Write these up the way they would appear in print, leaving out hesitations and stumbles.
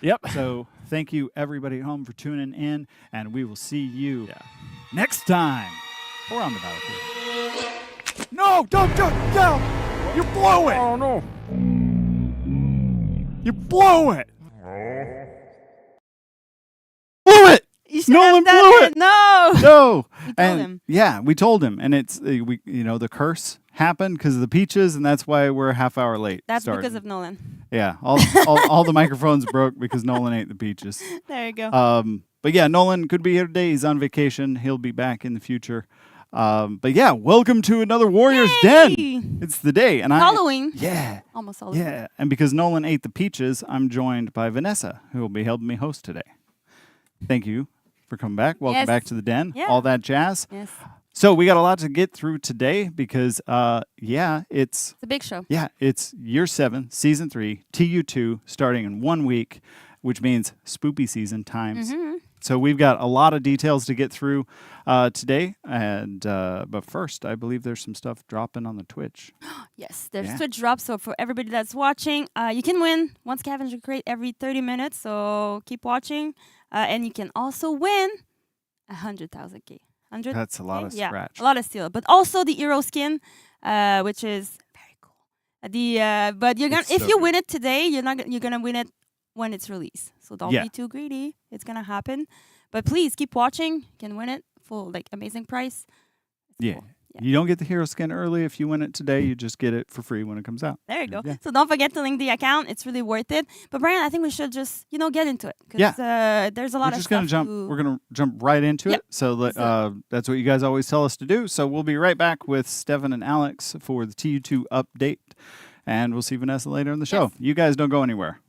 Yep. So thank you, everybody at home, for tuning in, and we will see you next time or on the battlefield. No, don't, no! You blew it! Oh, no. You blew it! Blew it! You should Nolan have done blew it! No! No! We told And him. yeah, we told him, and it's the curse happened because of the peaches, and that's why we're a half hour late. That's starting. because of Nolan. Yeah, all the microphones broke because Nolan ate the peaches. There you go. But yeah, Nolan could be here today. He's on vacation. He'll be back in the future. But yeah, welcome to another Warriors Den. It's the day, and Halloween. Yeah, Almost Halloween. yeah. And because Nolan ate the peaches, I'm joined by Vanessa, who will be helping me host today. Thank you for coming back. Welcome back to the den. Yeah. All that jazz. Yes. So we got a lot to get through today because, it's It's a big show. yeah, it's year 7, season 3, TU2, starting in 1 week, which means spoopy season times. Mm-hmm. So we've got a lot of details to get through today, and but first, I believe there's some stuff dropping on the Twitch. Yes, there's Twitch drops. So for everybody that's watching, you can win one scavenger crate every 30 minutes. So keep watching, and you can also win 100,000 K. 100. That's a lot of scratch. Yeah, a lot of steel, but also the hero skin, which is very cool. But you're gonna if you win it today, you're gonna win it when it's released. So don't be too greedy. It's gonna happen. But please keep watching. You can win it for amazing price. It's cool. You don't get the hero skin early if you win it today. You just get it for free when it comes out. There you go. Yeah. So don't forget to link the account. It's really worth it. But Brian, I think we should just get into it because there's a lot of stuff. We're gonna jump right into it. So that's what you guys always tell us to do. So we'll be right back with Stefan and Alex for the TU2 update, and we'll see Vanessa later in the show. You guys don't go anywhere.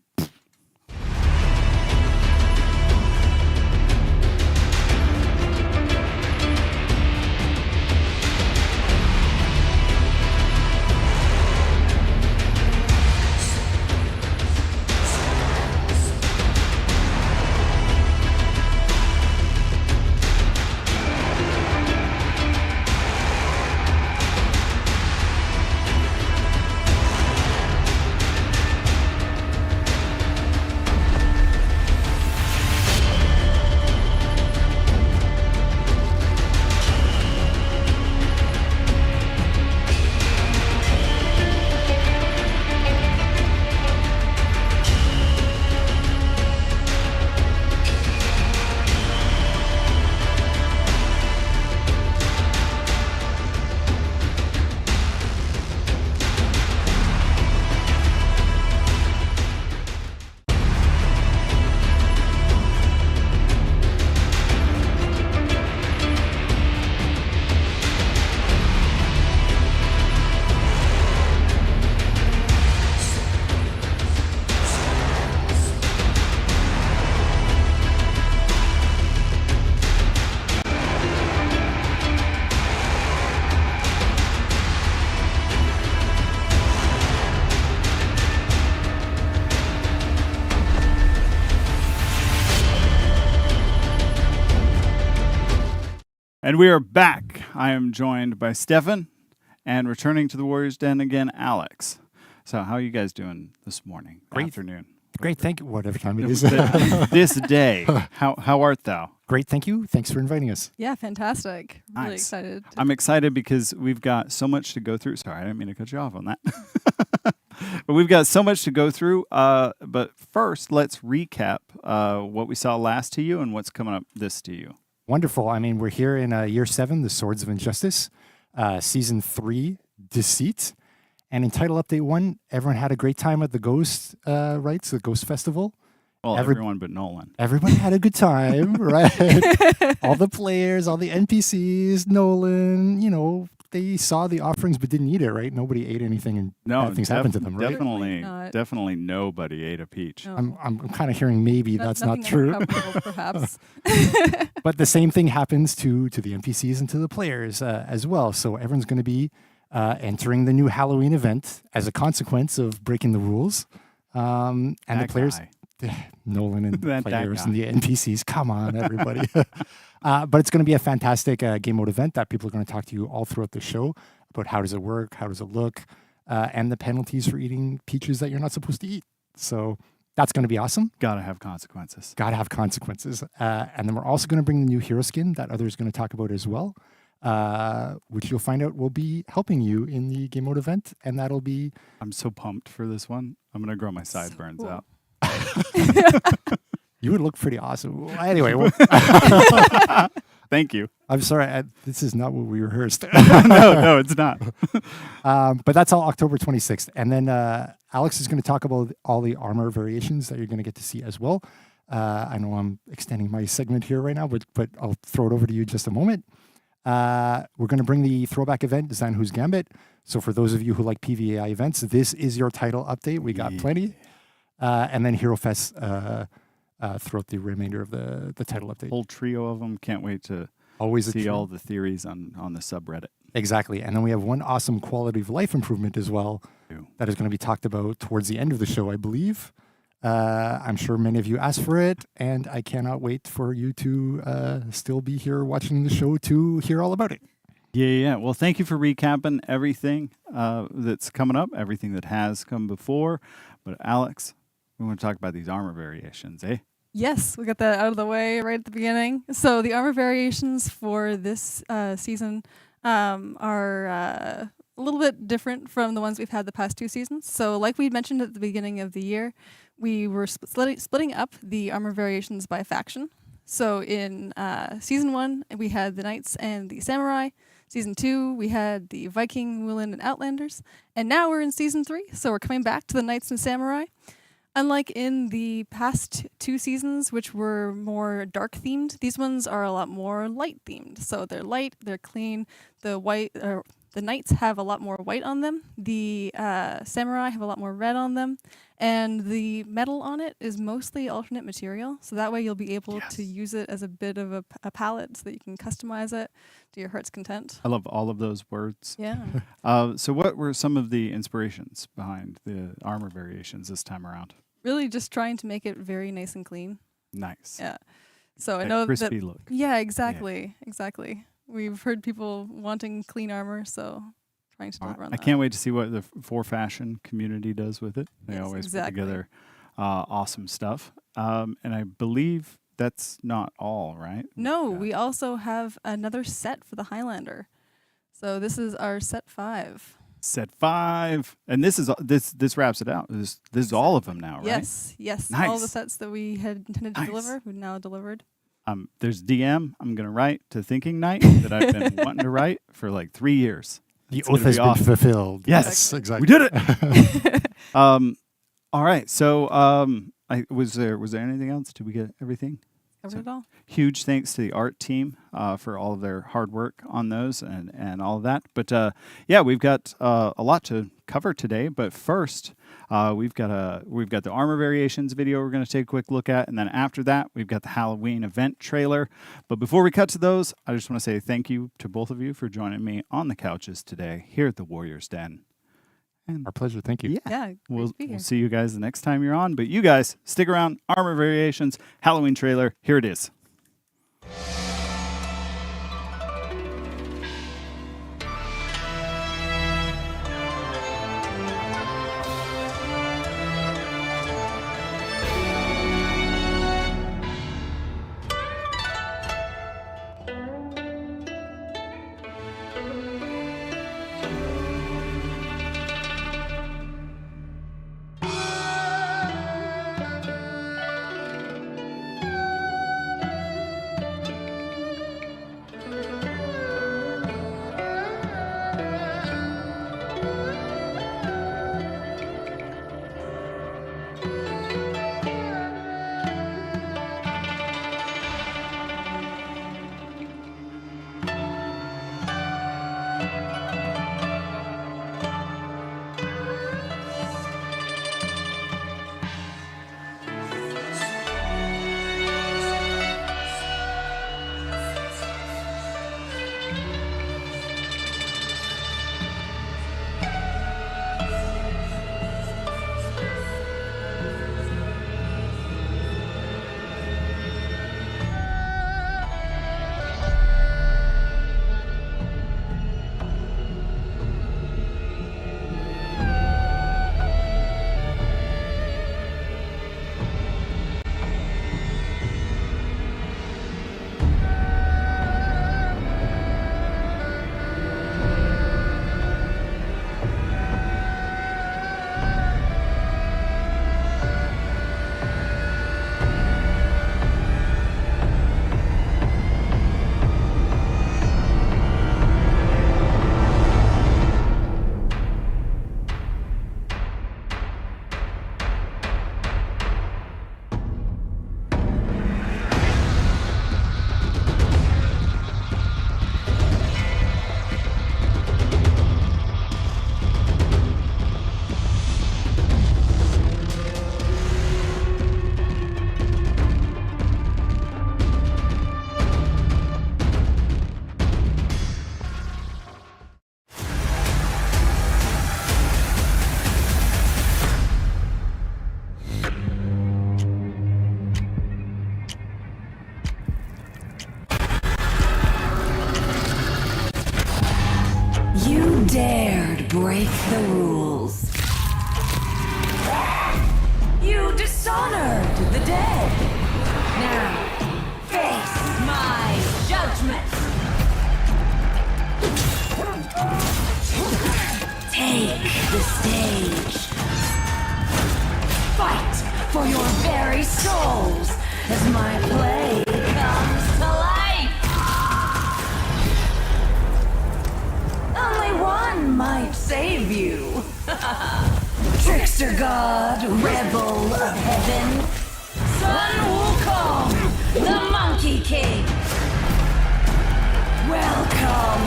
And we are back. I am joined by Stefan, and returning to the Warriors Den again, Alex. So how are you guys doing this morning, afternoon? Great, thank you. Whatever time it is. This day. How art thou? Great, thank you. Thanks for inviting us. Yeah, fantastic. Really Nice. excited. I'm excited because we've got so much to go through. Sorry, I didn't mean to cut you off on that. But we've got so much to go through. But first, let's recap what we saw last to you and what's coming up this to you. Wonderful. I mean, we're here in year 7, The Swords of Injustice, season 3, Deceit. And in title update 1, everyone had a great time at the Ghost Rites, the Ghost Festival. Well, everyone but Nolan. Everybody had a good time, right? All the players, all the NPCs, Nolan, they saw the offerings but didn't eat it, right? Nobody ate anything and bad things happened to them, right? Definitely nobody ate a peach. No. I'm kind of hearing maybe that's not true. Perhaps. But the same thing happens to the NPCs and to the players as well. So everyone's going to be entering the new Halloween event as a consequence of breaking the rules. And the players, Nolan and the players and the NPCs, come on, everybody. But it's going to be a fantastic game mode event that people are going to talk to you all throughout the show about how does it work, how does it look, and the penalties for eating peaches that you're not supposed to eat. So That's going to be awesome. Gotta have consequences. Got to have consequences. And then we're also going to bring the new hero skin that others going to talk about as well, which you'll find out will be helping you in the game mode event. And that'll be... I'm so pumped for this one. I'm going to grow my sideburns cool. out. You would look pretty awesome. Well, anyway, Thank you. I'm sorry. This is not what we rehearsed. No, it's not. But that's all October 26th. And then Alex is going to talk about all the armor variations that you're going to get to see as well. I know I'm extending my segment here right now, but I'll throw it over to you in just a moment. We're going to bring the throwback event, Design Who's Gambit. So for those of you who like PVAI events, this is your title update. We got plenty. And then Hero Fest throughout the remainder of the title update. Whole trio of them. Can't wait to Always a see trio. all the theories on the subreddit. Exactly. And then we have one awesome quality of life improvement as well that is going to be talked about towards the end of the show, I believe. I'm sure many of you asked for it, and I cannot wait for you to still be here watching the show to hear all about it. Yeah. Well, thank you for recapping everything that's coming up, everything that has come before. But Alex, we want to talk about these armor variations, eh? Yes, we got that out of the way right at the beginning. So the armor variations for this season are a little bit different from the ones we've had the past 2 seasons. So like we mentioned at the beginning of the year, we were splitting up the armor variations by faction. So in Season 1, we had the Knights and the Samurai. Season 2, we had the Viking, Woolen, and Outlanders. And now we're in Season 3, so we're coming back to the Knights and Samurai. Unlike in the past 2 seasons, which were more dark themed, these ones are a lot more light themed. So they're light, they're clean. The Knights have a lot more white on them. The Samurai have a lot more red on them. And the metal on it is mostly alternate material. So that way you'll be able to use it as a bit of a palette so that you can customize it to your heart's content. I love all of those words. Yeah. So what were some of the inspirations behind the armor variations this time around? Really just trying to make it very nice and clean. Nice. Yeah. So I That know crispy that. look. Yeah, exactly. Exactly. We've heard people wanting clean armor, so trying to deliver on I that. can't wait to see what the For Fashion community does with it. They Yes, always exactly. put together awesome stuff. And I believe that's not all, right? No, Yeah. we also have another set for the Highlander. So this is our set 5. Set 5, and this wraps it out. This is all of them now, right? Yes. All the Nice. sets that we had intended to Nice. deliver, we've now delivered. There's DM. I'm gonna write to Thinking Night that I've been wanting to write for like 3 years. The It's oath gonna has be been awesome. fulfilled. Yes, exactly. We did it. All right. So, was there anything else? Did we get everything? Covered it all. Huge thanks to the art team for all of their hard work on those and all of that. But yeah, we've got a lot to cover today. But first, we've got the armor variations video we're going to take a quick look at, and then after that, we've got the Halloween event trailer. But before we cut to those, I just want to say thank you to both of you for joining me on the couches today here at the Warriors Den. And Our pleasure. Thank you. Yeah, great We'll to be here. see you guys the next time you're on. But you guys, stick around. Armor Variations, Halloween trailer. Here it is. You dared break the rules. You dishonored the dead. Now, face my judgment. Take the stage. Fight for your very souls as my play comes to life. Only one might save you. Trickster God, rebel of heaven, Sun Wukong, the Monkey King. Welcome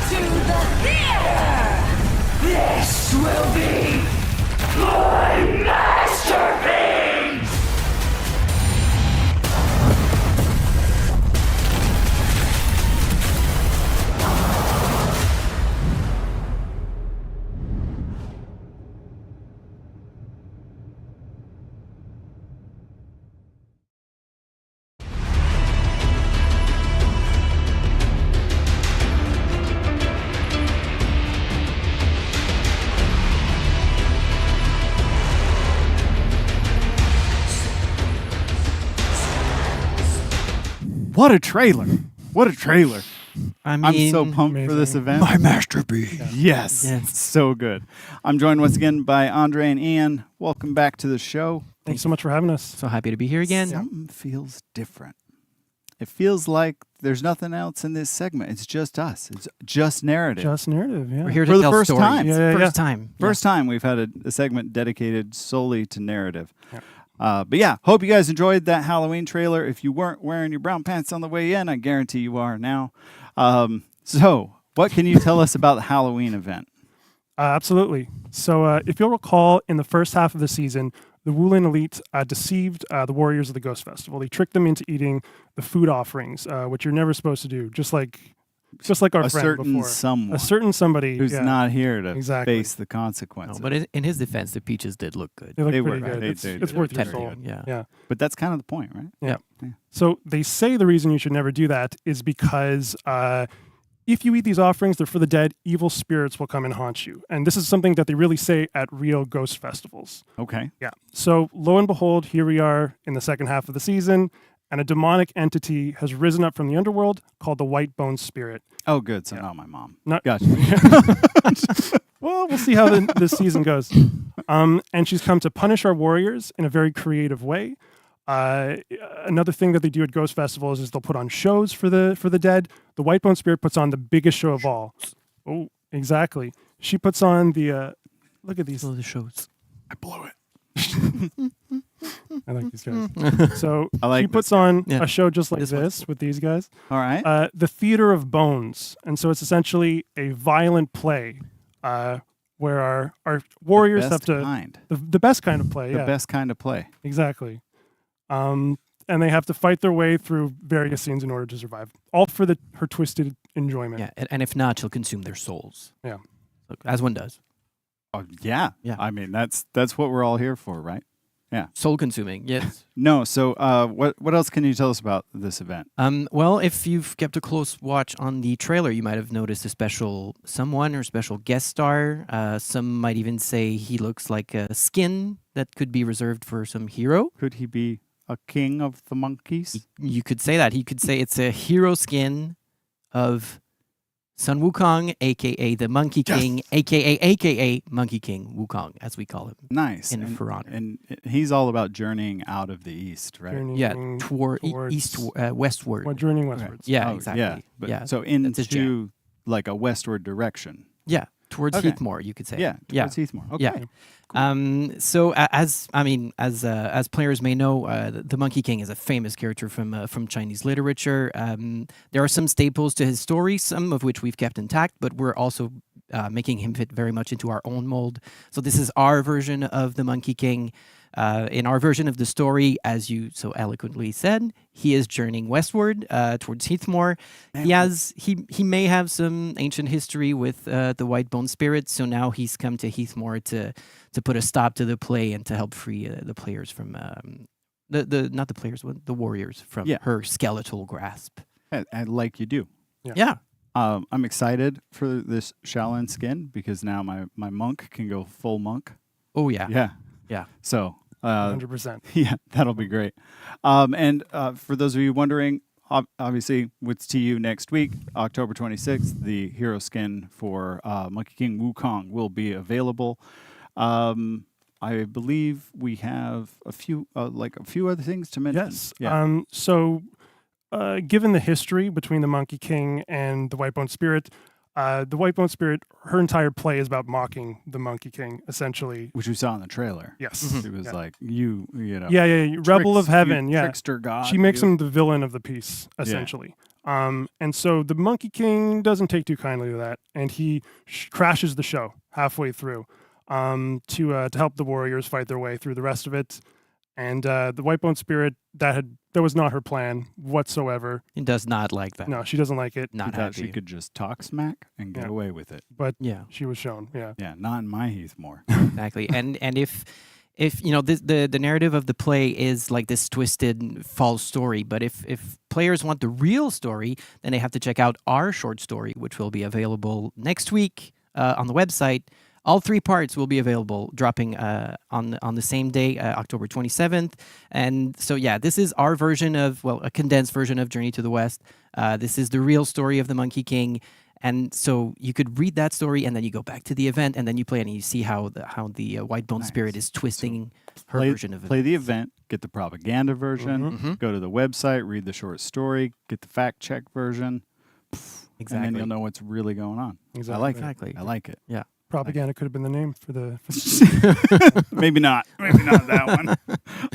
to the theater. This will be my masterpiece. What a trailer! What a trailer! I mean, I'm so pumped for this event. My masterpiece. Yes, Yes. so good. I'm joined once again by Andre and Ian. Welcome back to the show. Thanks so much for having us. So happy to be here again. Something feels different. It feels like there's nothing else in this segment. It's just us. It's just narrative. Just narrative, yeah. We're here For to the tell first stories. time. Yeah, First time. First time we've had a segment dedicated solely to narrative. Yeah. But yeah, hope you guys enjoyed that Halloween trailer. If you weren't wearing your brown pants on the way in, I guarantee you are now. So what can you tell us about the Halloween event? Absolutely. So if you'll recall, in the first half of the season, the Wulin Elite deceived the warriors of the Ghost Festival. They tricked them into eating the food offerings, which you're never supposed to do, just like our A friend certain before. someone A certain somebody who's yeah, not here to Exactly. face the consequences. No, but in his defense, the peaches did look good. They look They pretty were, good. right? It's, They it's did worth look your very soul. good. Yeah. Yeah. But that's kind of the point, right? Yeah. Yeah. So they say the reason you should never do that is because if you eat these offerings, they're for the dead, evil spirits will come and haunt you. And this is something that they really say at real ghost festivals. Okay. Yeah. So lo and behold, here we are in the second half of the season, and a demonic entity has risen up from the underworld called the White Bone Spirit. Oh, good. So not my mom. Not- Gotcha. Well, we'll see how this season goes. And she's come to punish our warriors in a very creative way. Another thing that they do at ghost festivals is they'll put on shows for the dead. The White Bone Spirit puts on the biggest show of all. Oh, exactly. She puts on the look at these. So the shows. I blew it. I like these guys. So I like she puts on Yeah. a show just like This one. this with these guys. All right. The Theater of Bones, and so it's essentially a violent play where our warriors the have best to kind. the best kind of play. The Yeah, best kind of play. exactly. And they have to fight their way through various scenes in order to survive, all for her twisted enjoyment. Yeah, and if not, she'll consume their souls. Yeah. So, as one does. Oh, yeah. Yeah. I mean, that's what we're all here for, right? Soul consuming, yes. No. So, what else can you tell us about this event? Well, if you've kept a close watch on the trailer, you might have noticed a special someone or special guest star. Some might even say he looks like a skin that could be reserved for some hero. Could he be a king of the monkeys? You could say that. He could say it's a hero skin of Sun Wukong, a.k.a. the Monkey King, a.k.a. Monkey King Wukong, as we call him. Nice. In and, for honor. and he's all about journeying out of the east, right? Journeying Yeah, towards- westward. Well, journeying westwards. Yeah, Oh, exactly. Yeah. But, yeah. So That's his into like a westward direction. Yeah, towards Okay. Heathmore, you could say. Yeah. yeah. Towards Heathmore. Okay. Yeah. So as players may know, the Monkey King is a famous character from Chinese literature. There are some staples to his story, some of which we've kept intact, but we're also making him fit very much into our own mold. So this is our version of the Monkey King. In our version of the story, as you so eloquently said, he is journeying westward towards Heathmore. He may have some ancient history with the White Bone Spirit, so now he's come to Heathmore to put a stop to the play and to help free the players from not the players, the warriors from Yeah. her skeletal grasp. And like you do. Yeah. I'm excited for this Shaolin skin because now my monk can go full monk. Oh yeah. Yeah. Yeah. So 100%. yeah, that'll be great. And for those of you wondering, obviously, with TU next week, October 26th, the hero skin for Monkey King Wukong will be available. I believe we have a few other things to mention. Yes. Yeah. So, given the history between the Monkey King and the Whitebone Spirit, the Whitebone Spirit, her entire play is about mocking the Monkey King, essentially. Which we saw in the trailer. Yes. It was Yeah. like you know. Yeah, Rebel of Heaven. Yeah. Trickster god. She makes him the villain of the piece, essentially. And so the Monkey King doesn't take too kindly to that, and he crashes the show halfway through to help the warriors fight their way through the rest of it. And the Whitebone Spirit, that was not her plan whatsoever. He does not like that. No, she doesn't like it. Not Thought happy. she could just talk smack and get Yeah. away with it. But Yeah. she was shown. Yeah. Yeah, not in my Heathmore. Exactly. And if you know the narrative of the play is like this twisted false story, but if players want the real story, then they have to check out our short story, which will be available next week on the website. All 3 parts will be available, dropping on the same day, October 27th. And so, yeah, this is our version of, a condensed version of Journey to the West. This is the real story of the Monkey King. And so you could read that story, and then you go back to the event, and then you play it, and you see how the Whitebone Nice. Spirit is twisting her play, version of it. Play the event, get the propaganda version, Mhm. go to the website, read the short story, get the fact check version, and Exactly. then you'll know what's really going on. Exactly. I like Exactly. it. I like it. Propaganda could have been the name for the. Maybe not. Maybe not that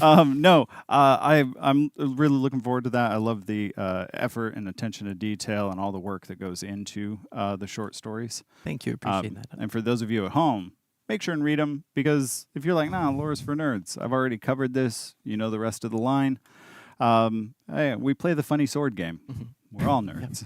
one. No, I'm really looking forward to that. I love the effort and attention to detail and all the work that goes into the short stories. Thank you. Appreciate that. And for those of you at home, make sure and read them, because if you're like, nah, lore's for nerds, I've already covered this. You know the rest of the line. Hey, we play the funny sword game. Mhm. We're all nerds.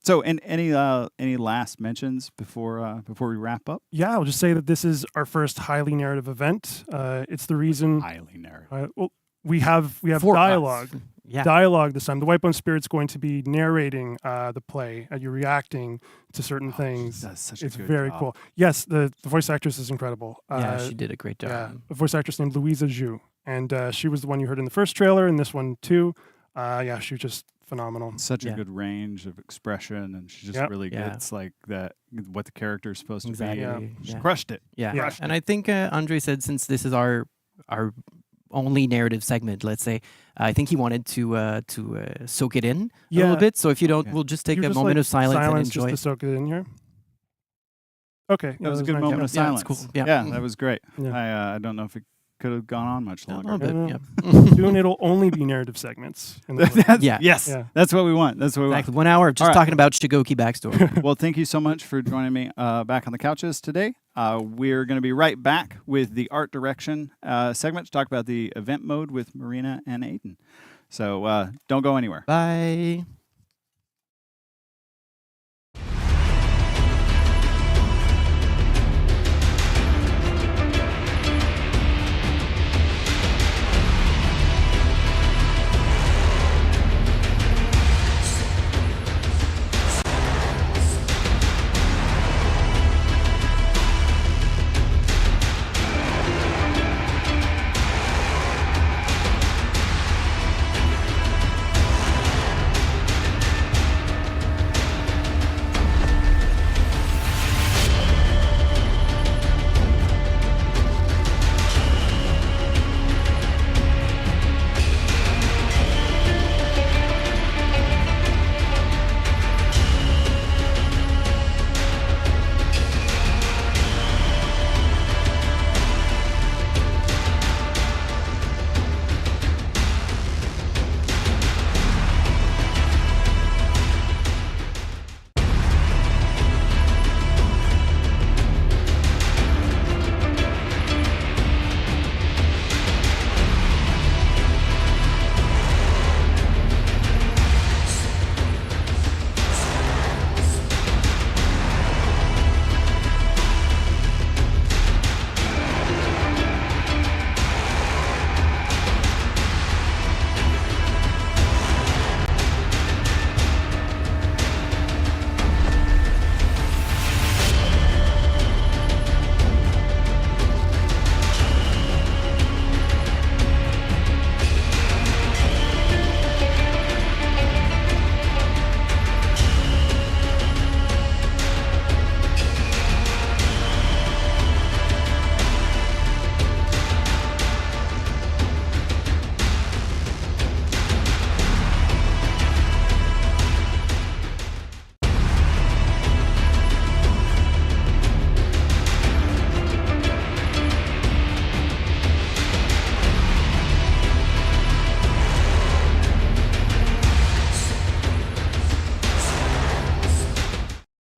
So, and any last mentions before we wrap up? Yeah, I'll just say that this is our first highly narrative event. It's the reason. Highly narrative. Well, we have For us. dialogue. Yeah. Dialogue this time. The Whitebone Spirit's going to be narrating the play. You're reacting to certain things. That's such It's a good very job. cool. Yes, the voice actress is incredible. Yeah, she did a great job. Yeah, a voice actress named Louisa Zhu, and she was the one you heard in the first trailer, and this one too. Yeah, she was just phenomenal. Such a Yeah. good range of expression, and she just Yep. really Yeah. gets like that what the character is supposed to Exactly. be. Yeah. She crushed it. Yeah. Yeah. And I think Andre said, since this is our only narrative segment, let's say, I think he wanted to soak it in a little bit. So if you don't, Okay. we'll just take You're a just moment like of silence and enjoy just to it. soak it in here. Okay, That was a good nice. moment of Yeah, silence. it's cool. Yeah. That was great. Yeah. I don't know if it could have gone on much A longer. little bit, No, yeah. Soon it'll only be narrative segments. In the That's, Yeah. Yes. Yeah. That's what we want. That's what we Exactly. 1 hour of just All right. talking about Shigoki backstory. want. Well, thank you so much for joining me back on the couches today. We're going to be right back with the art direction segment to talk about the event mode with Marina and Aiden. So don't go anywhere. Bye.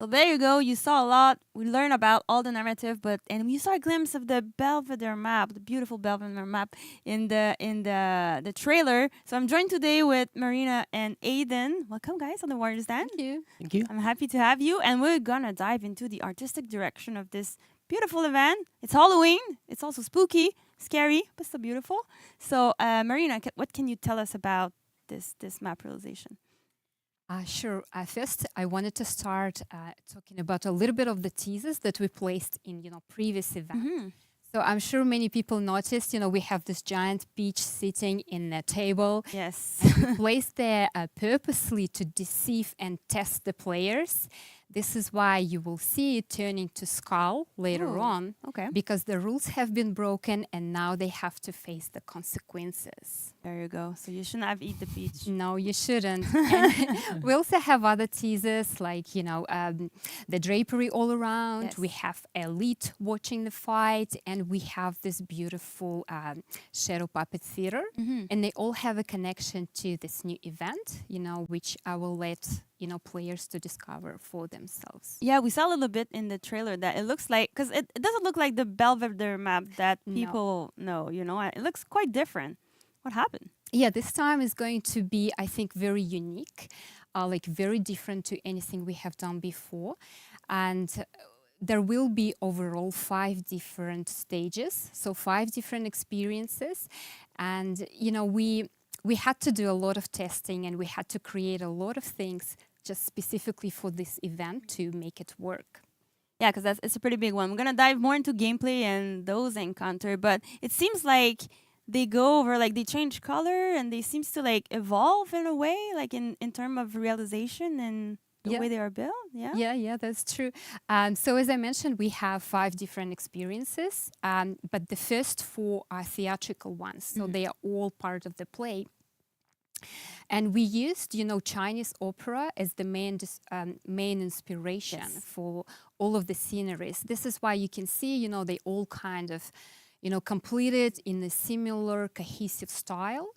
So there you go. You saw a lot. We learned about all the narrative, and you saw a glimpse of the Belvedere map, the beautiful Belvedere map in the trailer. So I'm joined today with Marina and Aiden. Welcome, guys, on the Warriors Den. Thank you. Thank you. I'm happy to have you, and we're gonna dive into the artistic direction of this beautiful event. It's Halloween. It's also spooky, scary, but still beautiful. So, Marina, what can you tell us about this map realization? Sure. First, I wanted to start talking about a little bit of the teasers that we placed in, previous events. So I'm sure many people noticed, we have this giant peach sitting in a table. Yes. Placed there purposely to deceive and test the players. This is why you will see it turning to skull later on. Okay. Because the rules have been broken and now they have to face the consequences. There you go. So you shouldn't have eaten the peach. No, you shouldn't. And we also have other teasers like, the drapery all around. Yes. We have Elite watching the fight, and we have this beautiful shadow puppet theater. And they all have a connection to this new event, which I will let players to discover for themselves. Yeah, we saw a little bit in the trailer that it looks like, because it doesn't look like the Belvedere map that people know, It looks quite different. What happened? Yeah, this time is going to be, I think, very unique, like very different to anything we have done before. And there will be overall 5 different stages, so 5 different experiences. And, we had to do a lot of testing and we had to create a lot of things just specifically for this event to make it work. Yeah, because it's a pretty big one. We're going to dive more into gameplay and those encounter, but it seems like they go over, like they change color and they seems to like evolve in a way, like in terms of realization and the way they are built. Yeah, that's true. So as I mentioned, we have 5 different experiences, but the first 4 are theatrical ones, so they are all part of the play. And we used, Chinese opera as the main inspiration for all of the sceneries. This is why you can see, they all kind of, completed in a similar cohesive style.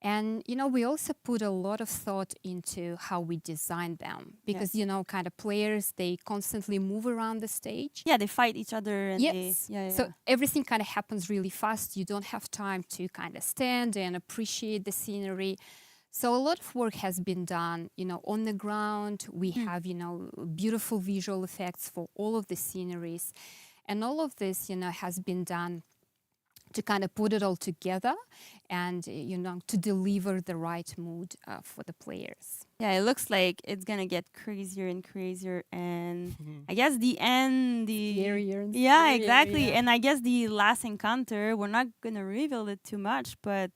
And, we also put a lot of thought into how we design them because, kind of players, they constantly move around the stage. Yeah, they fight each other. And yes. So everything kind of happens really fast. You don't have time to kind of stand and appreciate the scenery. So a lot of work has been done, on the ground. We have, beautiful visual effects for all of the sceneries. And all of this, has been done to kind of put it all together and, to deliver the right mood for the players. Yeah, it looks like it's going to get crazier and crazier. And I guess the end, Scarier and yeah, scarier, exactly. yeah. And I guess the last encounter, we're not going to reveal it too much, but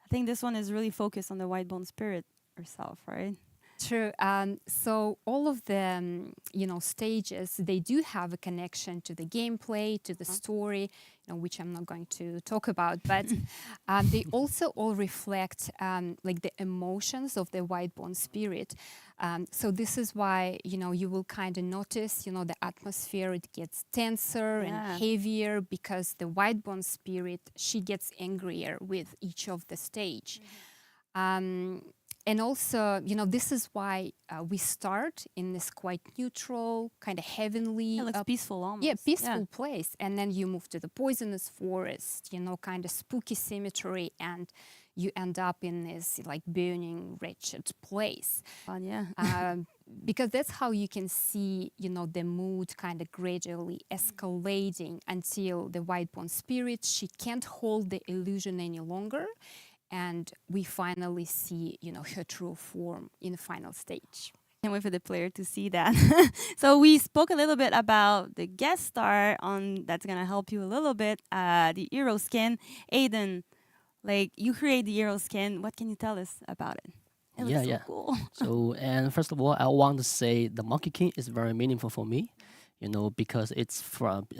I think this one is really focused on the white bone spirit herself, right? True. So all of the, stages, they do have a connection to the gameplay, to the story, which I'm not going to talk about. But they also all reflect like the emotions of the white bone spirit. So this is why, you will kind of notice, the atmosphere, it gets tenser and heavier because the white bone spirit, she gets angrier with each of the stage. And also, this is why we start in this quite neutral, kind of heavenly... It looks peaceful almost. Yeah, peaceful place. And then you move to the poisonous forest, kind of spooky cemetery, and you end up in this, like, burning, wretched place. Fun, yeah. Because that's how you can see, the mood kind of gradually escalating until the white bone spirit, she can't hold the illusion any longer. And we finally see, her true form in the final stage. Can't wait for the player to see that. So we spoke a little bit about the guest star that's gonna help you a little bit. The hero skin, Aiden. Like you create the hero skin. What can you tell us about it? It looks so cool. So, and first of all, I want to say the Monkey King is very meaningful for me. Because it's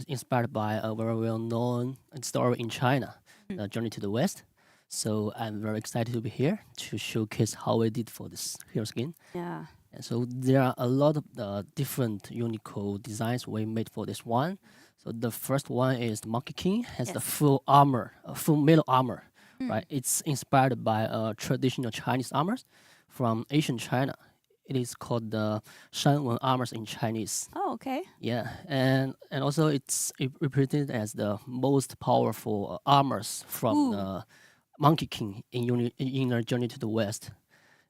inspired by a very well-known story in China, the Journey to the West. So I'm very excited to be here to showcase how we did for this hero skin. Yeah. And so there are a lot of different unique designs we made for this one. So the first one is the Monkey King has the full armor, full metal armor, right? It's inspired by traditional Chinese armors from ancient China. It is called the Shanwen armors in Chinese. Oh, okay. Yeah, and also it represented as the most powerful armors from the Monkey King in their journey to the west.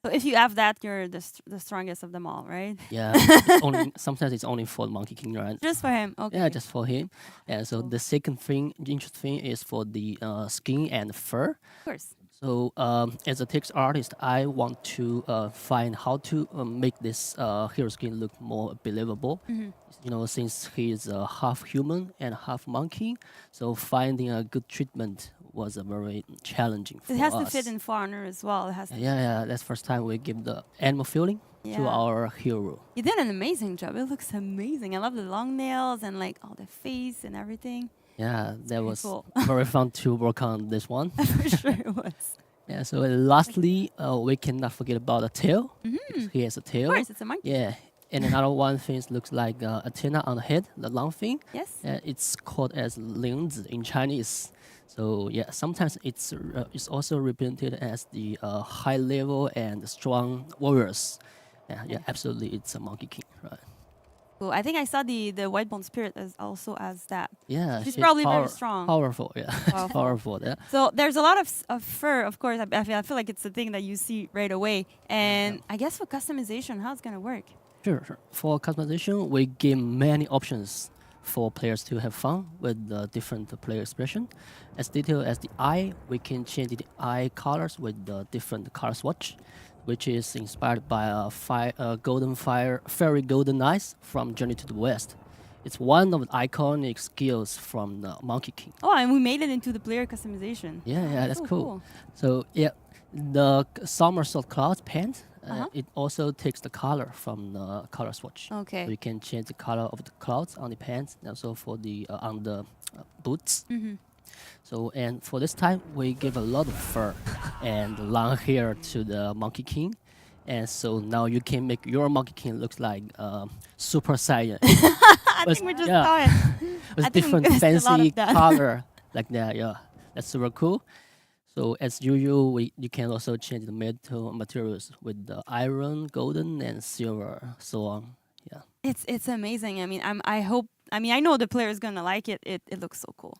So if you have that, you're the strongest of them all, right? Yeah, sometimes it's only for the Monkey King, right? Just for him. Okay. Yeah, just for him. And so the second thing, interesting thing, is for the skin and fur. Of course. So as a text artist, I want to find how to make this hero skin look more believable. You know, since he is half human and half monkey, so finding a good treatment was a very challenging for us. It has to fit in fauna as well. It has to Yeah, that's first time we give the animal feeling to our hero. You did an amazing job. It looks amazing. I love the long nails and like all the face and everything. Yeah, that was cool. very fun to work on this one. For sure it was. Yeah, so lastly, we cannot forget about the tail. He has a tail. Of course, it's a monkey. Yeah, and another one thing looks like antenna on the head, the long thing. Yes. It's called as 铃子 in Chinese. So yeah, sometimes it's also represented as the high level and strong warriors. Yeah, absolutely, it's a Monkey King, right? Cool. I think I saw the white bone spirit as also as that. Yeah, she's probably very strong. Powerful, yeah, powerful. Yeah. So there's a lot of fur, of course. I feel like it's the thing that you see right away. And I guess for customization, how it's gonna work? Sure. For customization, we give many options for players to have fun with the different player expression. As detailed as the eye, we can change the eye colors with the different color swatch, which is inspired by fairy golden eyes from Journey to the West. It's one of the iconic skills from the Monkey King. Oh, and we made it into the player customization. Yeah, that's cool. So yeah, the somersault clouds paint, it also takes the color from the color swatch. Okay. So you can change the color of the clouds on the pants, and also for the on the boots. So, and for this time, we give a lot of fur and long hair to the Monkey King. And so now you can make your Monkey King look like Super Saiyan. I think we just saw it. With different fancy color like that, yeah. That's super cool. So as usual, you can also change the metal materials with the iron, golden, and silver, so on. Yeah. It's amazing. I mean, I know the player is gonna like it. It looks so cool.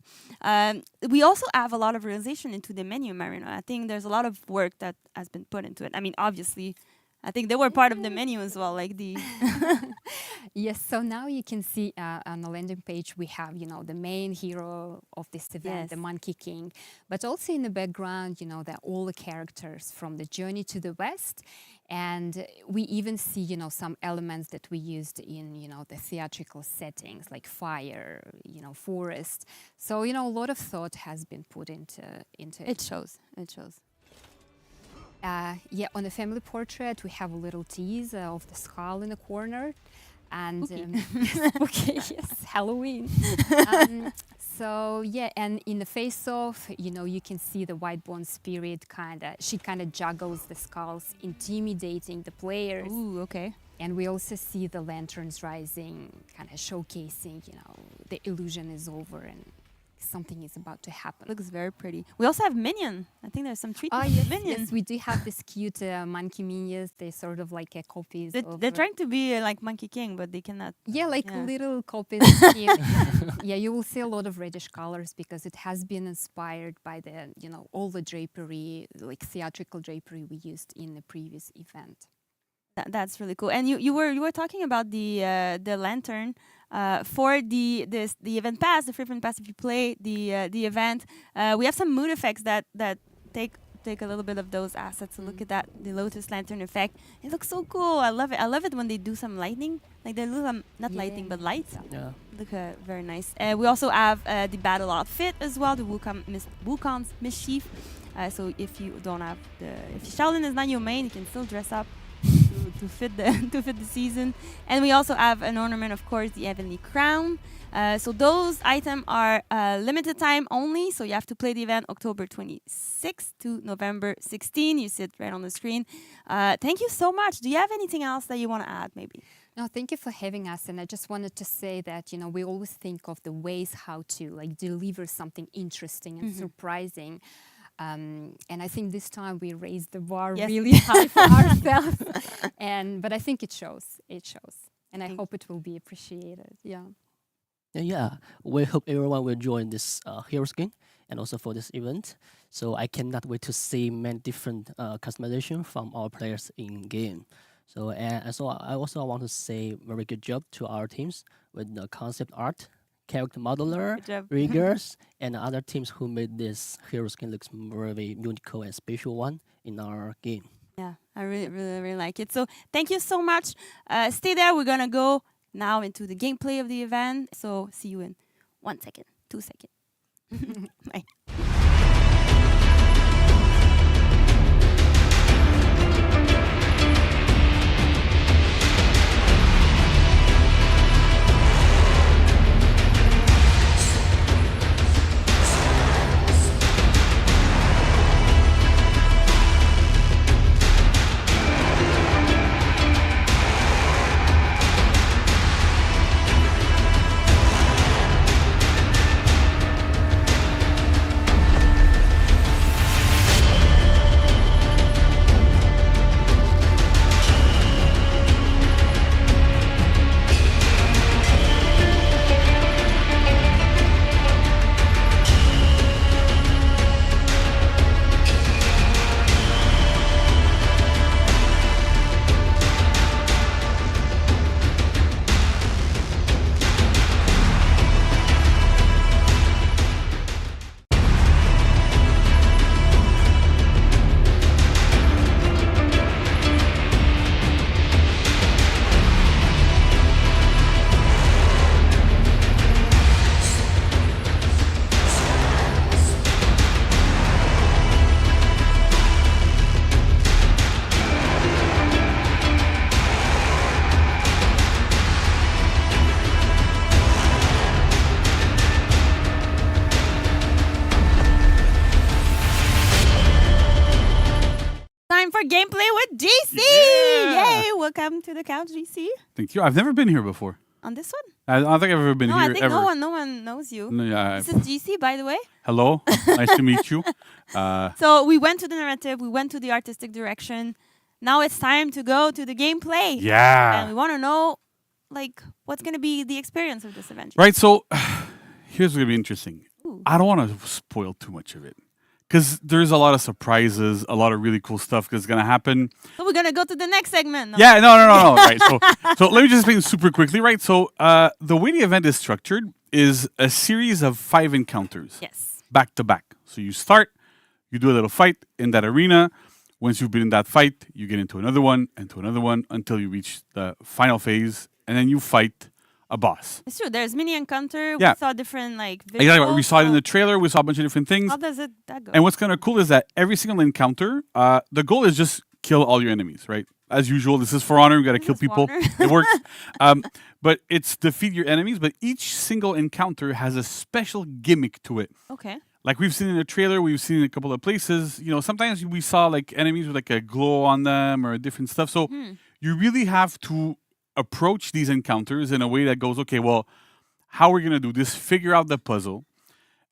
We also have a lot of realization into the menu, Marina. I think there's a lot of work that has been put into it. I mean, obviously, I think they were part of the menu as well, like the. Yes. So now you can see on the landing page we have, the main hero of this event, the Monkey King, but also in the background, that all the characters from the Journey to the West. And we even see, some elements that we used in, the theatrical settings like fire, forest. So, a lot of thought has been put into it. It shows. Yeah, on the family portrait, we have a little tease of the skull in the corner. And okay, yes, Halloween. So yeah, and in the face-off, you can see the white-bone spirit she kind of juggles the skulls, intimidating the players. Ooh, okay. And we also see the lanterns rising, kind of showcasing, the illusion is over and something is about to happen. Looks very pretty. We also have minion. I think there's some treatment. Yes, we do have this cute monkey minions. They're sort of like copies. They're trying to be like Monkey King, but they cannot. Yeah, little copies. Yeah, you will see a lot of reddish colors because it has been inspired by the, all the drapery, like theatrical drapery we used in the previous event. That's really cool. And you were talking about the lantern for the event pass, the free event pass. If you play the event, we have some mood effects that take a little bit of those assets. So look at that, the lotus lantern effect. It looks so cool. I love it. I love it when they do some lightning, like they do not lightning but lights. Yeah. Look very nice. We also have the battle outfit as well, the Wukong's mischief. So if you don't have if Shaolin is not your main, you can still dress up to fit the season. And we also have an ornament, of course, the Heavenly Crown. So those items are limited time only. So you have to play the event October 26th to November 16th. You see it right on the screen. Thank you so much. Do you have anything else that you want to add, maybe? No, thank you for having us. And I just wanted to say that, we always think of the ways how to deliver something interesting and surprising. And I think this time we raised the bar Yes. really high for ourselves. But I think it shows. It shows. And I hope it will be appreciated. Yeah. Yeah, we hope everyone will join this hero skin and also for this event. So I cannot wait to see many different customization from our players in game. So I also want to say very good job to our teams with the concept art, character modeler, Good job. riggers, and other teams who made this hero skin looks very unique and special one in our game. Yeah, I really like it. So thank you so much. Stay there. We're gonna go now into the gameplay of the event. So see you in 1 second, 2 seconds. Bye. Time for gameplay with GC. Yeah. Yay! Welcome to the couch, GC. Thank you. I've never been here before. On this one? I don't think I've ever been No, here I think ever. no one knows you. No, yeah, This is GC, by the way. hello. Nice to meet you. So we went to the narrative, we went to the artistic direction. Now it's time to go to the gameplay. And we Yeah. want to know, like, what's going to be the experience of this event. Right. So here's what's gonna be interesting. Ooh. I don't want to spoil too much of it because there's a lot of surprises, a lot of really cool stuff that's gonna happen. So we're going to go to the next segment. No. Yeah, no. Right. So let me just explain super quickly, right? So the way the event is structured is a series of 5 encounters Yes. back to back. So you start, you do a little fight in that arena. Once you've been in that fight, you get into another one, until you reach the final phase, and then you fight a boss. It's true. There's mini encounter. Yeah. We saw different, like, Exactly. We visuals, saw it in so the trailer. We saw a bunch of different things. How does that go? And what's kind of cool is that every single encounter, the goal is just kill all your enemies, right? As usual, this is For Honor. We got to kill For people. Honor. It works. But it's defeat your enemies. But each single encounter has a special gimmick to it. Okay. Like we've seen in the trailer, we've seen in a couple of places. You know, sometimes we saw like enemies with like a glow on them or different stuff. So you really have to approach these encounters in a way that goes, okay, well, how are we gonna do this? Figure out the puzzle,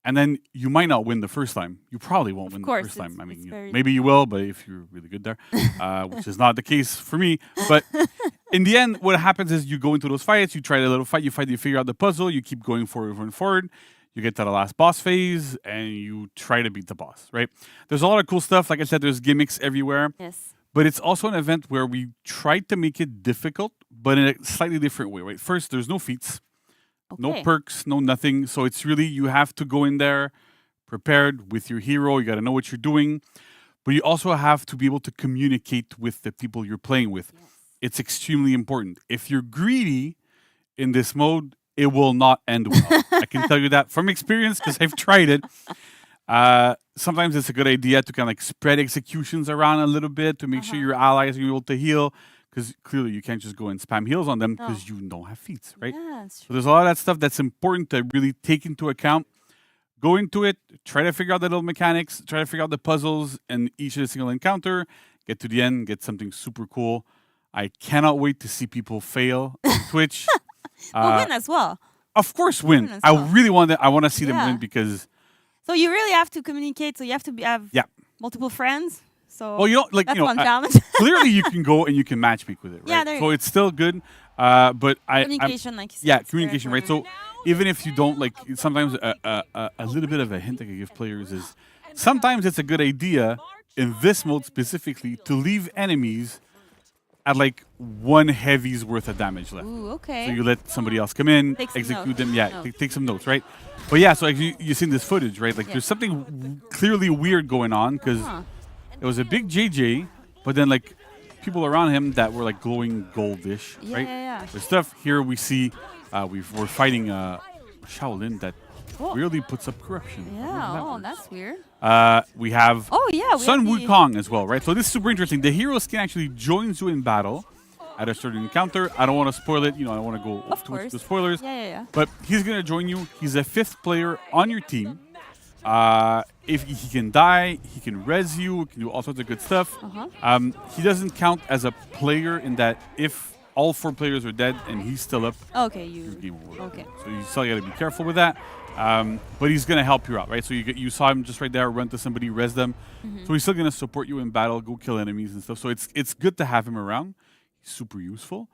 and then you might not win the first time. You probably won't win the course, first time. it's- I mean, it's you know, very- maybe you will, but if you're really good there, which is not the case for me. But in the end, what happens is you go into those fights, you try a little fight, you figure out the puzzle, you keep going forward and forward. You get to the last boss phase, and you try to beat the boss, right? There's a lot of cool stuff. Like I said, there's gimmicks everywhere. Yes. But it's also an event where we tried to make it difficult, but in a slightly different way, right? First, there's no feats, no Okay. perks, no nothing. So it's really, you have to go in there prepared with your hero. You got to know what you're doing. But you also have to be able to communicate with the people you're playing with. It's extremely important. If you're greedy in this mode, it will not end well. I can tell you that from experience because I've tried it. Sometimes it's a good idea to kind of like spread executions around a little bit to make sure your allies are able to heal. Because clearly you can't just go and spam heals on them because you don't have feats, right? Yeah, that's So true. there's a lot of that stuff that's important to really take into account. Go into it, try to figure out the little mechanics, try to figure out the puzzles in each of the single encounter, get to the end, get something super cool. I cannot wait to see people fail on Twitch. We'll win as well. Of course, win. as I well. really want to. I want to see them Yeah. win because So you really have to communicate. So you have to have multiple friends. So well, you don't like that's you know. one challenge. Clearly, you can go and you can matchmake with it, right? Yeah, there you so go. it's still good. But Communication, like you said. yeah, it's very communication, right? important. So even if you don't like, sometimes a little bit of a hint I can give players is sometimes it's a good idea in this mode specifically to leave enemies at like one heavy's worth of damage left. Ooh, okay. So you let somebody else come in, Take some execute notes. them. Yeah, Notes. take some notes, right? But yeah, so like you've seen this footage, right? Like there's something clearly weird going on because it was a big JJ, but then like people around him that were like glowing goldish, right? Yeah. There's stuff here we see. We're fighting Shaolin that really puts up corruption. Yeah. Oh, that's weird. We have We Sun have the- Wukong as well, right? So this is super interesting. The hero skin actually joins you in battle at a certain encounter. I don't want to spoil it. You know, I don't want to go Of too course. much to spoilers. Yeah. But he's going to join you. He's a 5th player on your team. If he can die, he can res you, he can do all sorts of good stuff. He doesn't count as a player in that if all 4 players are dead and he's still up, Okay, your you. game over. Okay. So you still got to be careful with that. But he's going to help you out, right? So you saw him just right there, run to somebody, res them. So he's still going to support you in battle, go kill enemies and stuff. So it's good to have him around. He's super useful.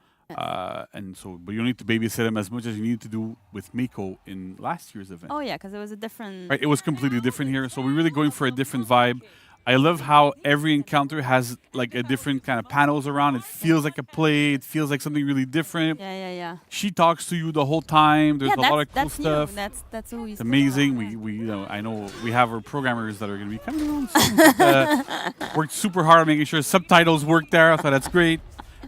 And so, but you don't need to babysit him as much as you needed to do with Mako in last year's event. Oh yeah, because it was a different. Right, it was completely different here. So we're really going for a different vibe. I love how every encounter has like a different kind of panels around. It feels like a play. It feels like something really different. Yeah. She talks to you the whole time. There's a lot of cool that's stuff. New. That's always It's amazing. We you know, I know we have our programmers that are going to be coming on soon. But, worked super hard on making sure subtitles work there. So that's great.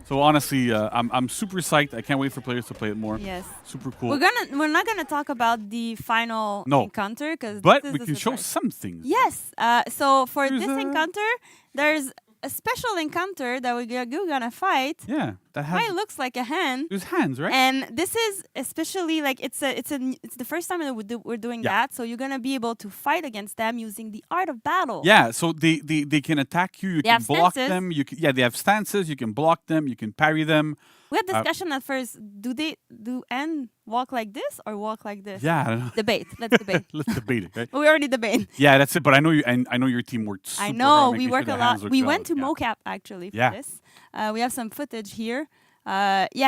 So honestly, I'm super psyched. I can't wait for players to play it more. Yes. Super cool. We're not gonna talk about the final encounter because But we can show some things. Yes. So for There's this encounter, there's a special encounter that we're gonna fight. Yeah, that has. Mine looks like a hand. There's hands, right? And this is especially like it's the first time that we're doing that. So you're gonna be able to fight against them using the art of battle. Yeah, so they can attack you. You can have block stances. them. They have stances. You can block them. You can parry them. We had discussion at first. Do they walk like this or walk like this? Yeah, I don't know. Debate. Let's debate. Let's debate it, right? We already debate. Yeah, that's it. But I know you, and I know your team worked super I hard know making we work sure a the hands lot. looked We well. went to Yeah. mocap actually for Yeah. this. We have some footage here.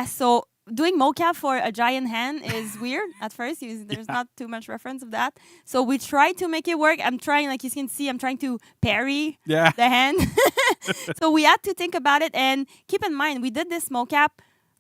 So doing mocap for a giant hand is weird at first. There's not too much reference of that. So we try to make it work. I'm trying, like you can see, I'm trying to parry the hand. So we had to think about it and keep in mind we did this mocap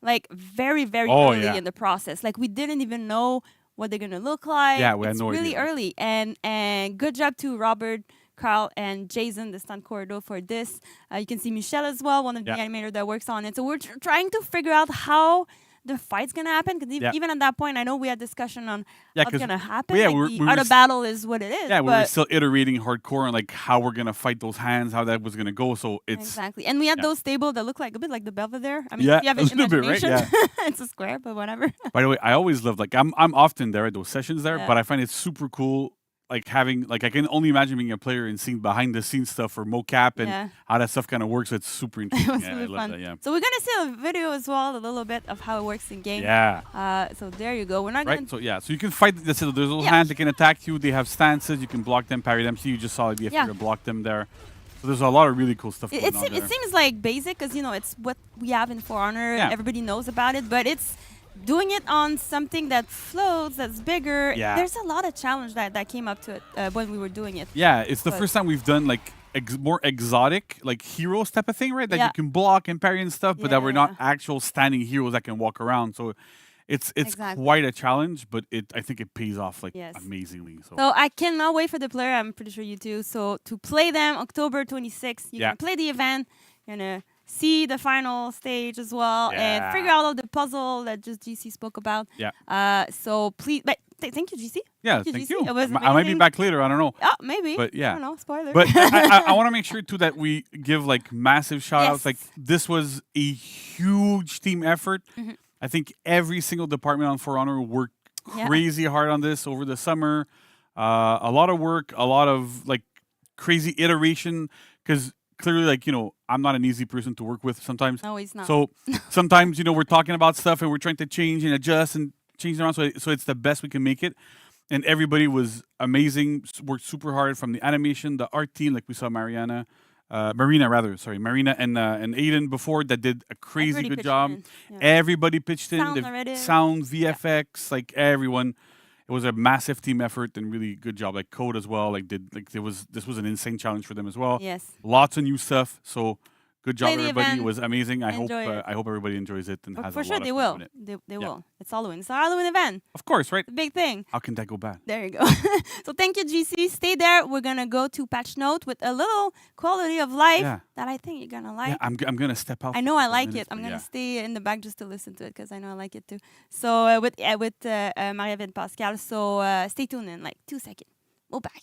like very early in the process. Like we didn't even know what they're gonna look like. Yeah, we had no really idea. early. And good job to Robert, Carl, and Jason, the stunt corridor for this. You can see Michelle as well, one of the animators that works on it. So we're trying to figure out how the fight's gonna happen because even at that point, I know we had discussion on what's gonna happen. The art of battle is what it is. Yeah, we were still iterating hardcore on like how we're gonna fight those hands, how that was gonna go. So it's exactly, and we had those tables that look like a bit like the Belvedere. I mean, Yeah, if you have a an little bit, right? imagination, Yeah. it's a square, but whatever. By the way, I always love like I'm often there at those sessions there, Yeah. but I find it super cool. Like having like I can only imagine being a player and seeing behind the scenes stuff for mocap and how that stuff kind of works. It's super It interesting. was Yeah, really I love fun. that. Yeah. So we're gonna see a video as well, a little bit of how it works in game. Yeah. So there you go. We're not Right. gonna. So yeah. So you can fight. There's little hands that can attack you. They have stances. You can block them, parry them. See, you just saw the effect to block them there. So there's a lot of really cool stuff going on there. It seems like basic because it's what we have in For Honor. Yeah. Everybody knows about it, but it's doing it on something that floats, that's bigger. Yeah. There's a lot of challenge that came up to it when we were doing it. Yeah, it's the first time we've done like more exotic, like heroes type of thing, right? That you can block and parry and stuff, but that we're not actual standing heroes that can walk around. So it's quite a challenge, but I think it pays off like amazingly. So I cannot wait for the player. I'm pretty sure you too. So to play them October 26th, you can play the event. You're gonna see the final stage as well and figure out all the puzzle that just GC spoke about. Yeah. So please, but thank you, GC. Yeah, thank thank you. you. It was I might be amazing. back later. I don't know. Oh, maybe. But yeah. I don't know. Spoiler. But I want to make sure too that we give like massive shout outs. Like this was a huge team effort. I think every single department on For Honor worked crazy hard on this over the summer. A lot of work, a lot of like crazy iteration because clearly, like, I'm not an easy person to work with sometimes. No, he's not. So sometimes, we're talking about stuff and we're trying to change and adjust and change it around. So it's the best we can make it. and everybody was amazing. Worked super hard from the animation, the art team, like we saw Marina and Aiden before that did a crazy Everybody good pitched job. in. Yeah. Everybody pitched in. Sound The narrative. sound, VFX, like everyone. It was a massive team effort and really good job. Like Code as well. This was an insane challenge for them as well. Yes. Lots of new stuff. So good job, Play the everybody. event. It was amazing. Enjoy it. I hope everybody enjoys it and has For a sure lot they of fun will. doing it. They Yeah. will. It's Halloween. It's a Halloween event. Of course, right? The big thing. How can that go bad? There you go. So thank you, GC. Stay there. We're gonna go to patch note with a little quality of life Yeah. that I think you're gonna like. Yeah, I'm gonna step out. I for know a I couple like minutes, it. I'm but gonna yeah. stay in the back just to listen to it because I know I like it too. So with Marie-Ève and Pascal. So stay tuned in like 2 seconds. We'll back.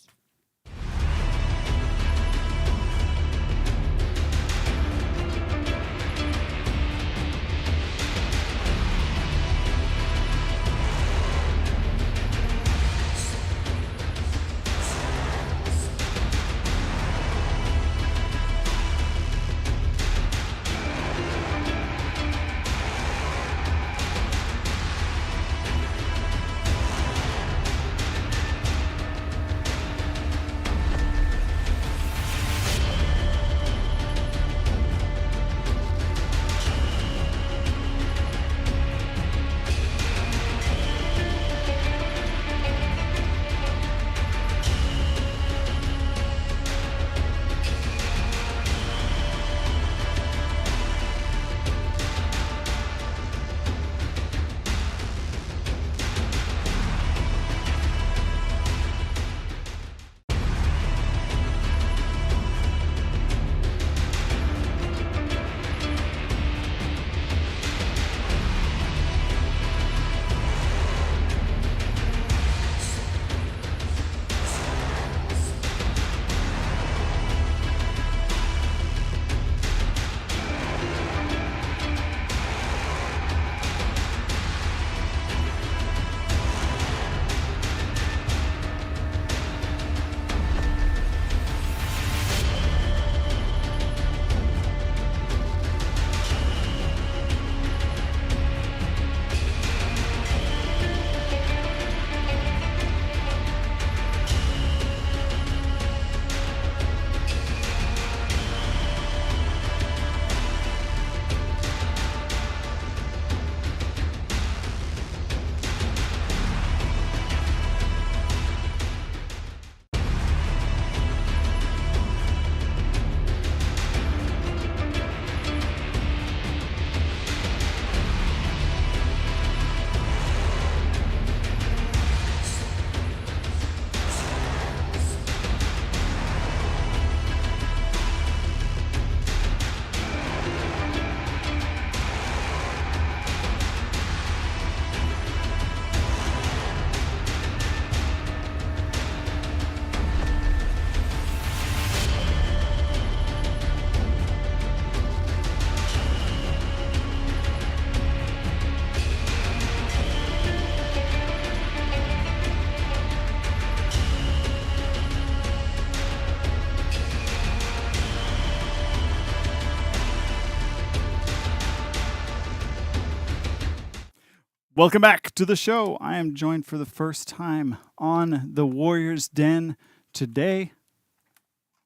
Welcome back to the show. I am joined for the first time on the Warriors Den today.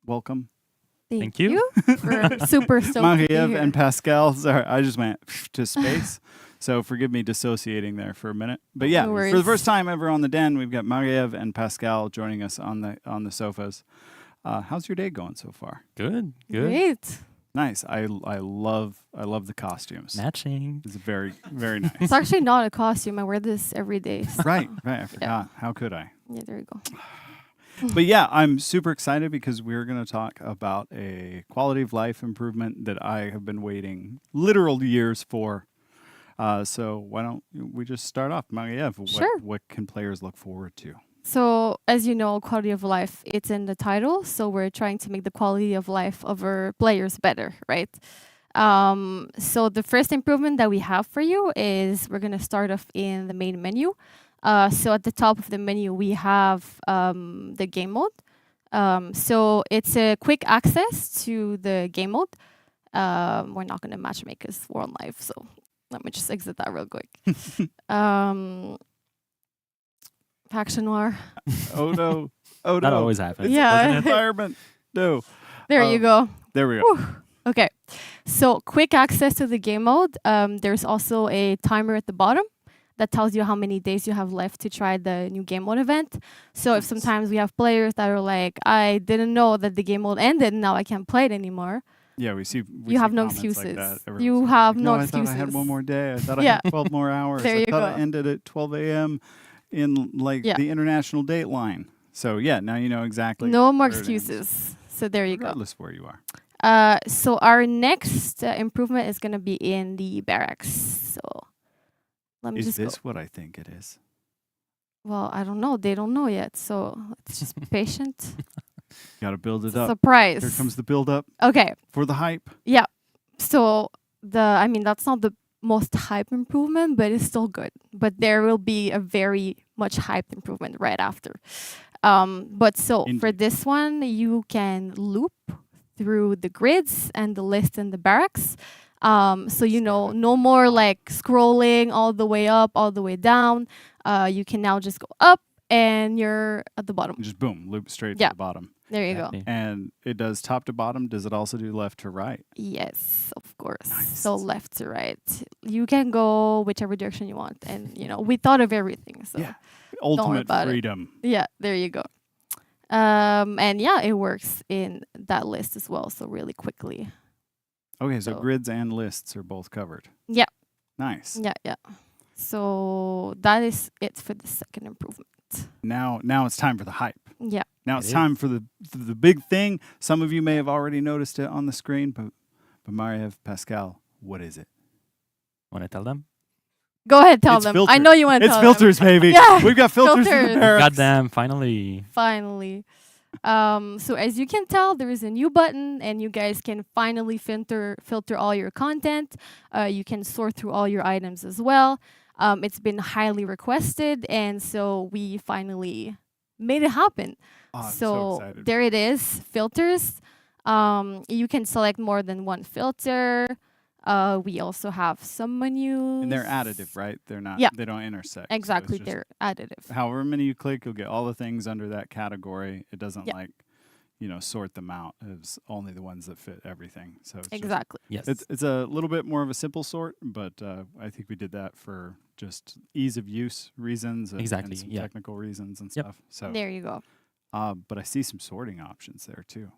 Welcome. Thank you. We're super stoked to be Marie-Ève here. and Pascal. Sorry, I just went to space. So forgive me dissociating there for a minute. But yeah, No for the worries. first time ever on the Den, we've got Marie-Ève and Pascal joining us on the sofas. How's your day going so far? Good. Great. Nice. I love the costumes. Matching. It's very very nice. It's actually not a costume. I wear this every day. so- Right. I forgot. How could I? Yeah, there you go. But yeah, I'm super excited because we're going to talk about a quality of life improvement that I have been waiting literal years for. So why don't we just start off, Marie-Ève? Sure. What can players look forward to? So, as you know, quality of life, it's in the title. So, we're trying to make the quality of life of our players better, right? So, the first improvement that we have for you is we're going to start off in the main menu. So, at the top of the menu, we have the game mode. So, it's a quick access to the game mode. We're not going to matchmake because we're on live. So, let me just exit that real quick. Faction War. Oh no. Oh no. That always happens. Yeah. doesn't it? Environment. No. There you go. There we go. Whew. Okay. So quick access to the game mode. There's also a timer at the bottom that tells you how many days you have left to try the new game mode event. So if sometimes we have players that are like, I didn't know that the game mode ended and now I can't play it anymore. Yeah, we see. You have no comments like excuses. that. Everyone's You like, have no I excuses. thought I had one more day. I thought I Yeah. had 12 more hours. There I you thought go. it ended at 12 a.m. in like Yeah. the international date line. So yeah, now you know exactly. No more where it ends, excuses. So there you go. regardless of where you are. So our next improvement is going to be in the barracks. So let me Is just this go. what I think it is? Well, I don't know. They don't know yet. So let's just be patient. Got to build it It's a up. surprise. Here comes the build up Okay. for the hype. Yeah. So that's not the most hype improvement, but it's still good. But there will be a very much hyped improvement right after. But so for Indeed. this one, you can loop through the grids and the list in the barracks. So no more like scrolling all the way up, all the way down. You can now just go up and you're at the bottom. Just boom, loop straight Yeah. to the bottom. There you go. Exactly. And it does top to bottom. Does it also do left to right? Yes, of course. Nice. So left to right. You can go whichever direction you want. And, we thought of everything. So Yeah. worry Ultimate about it. freedom. yeah, there you go. And yeah, it works in that list as well. So really quickly. Okay, so So- grids and lists are both covered. Yeah. Nice. Yeah, yeah. So that is it for the second improvement. Now it's time for the hype. Yeah. Now it's It time for the big thing. Some of you may have already noticed it on the screen, but Mariev, Pascal, what is it? Want to tell them? Go ahead, tell It's them. I filters. know you want to It's tell filters, them. baby. Yeah, We've got filters in filters. the barracks. Goddamn! Finally. Finally. So as you can tell, there is a new button, and you guys can finally filter all your content. You can sort through all your items as well. It's been highly requested, and so we finally made it happen. Oh, I'm so excited. there it is, filters. You can select more than one filter. We also have some menus. And they're additive, right? They're not. Yeah. They don't intersect. so it's Exactly, just they're additive. however many you click, you'll get all the things under that category. It doesn't Yeah. sort them out. It's only the ones that fit everything. So it's just- Exactly. Yes. it's a little bit more of a simple sort, but I think we did that for just ease of use reasons and, Exactly, and some yeah. technical reasons and Yep. stuff. So, There you go. but I see some sorting options there too.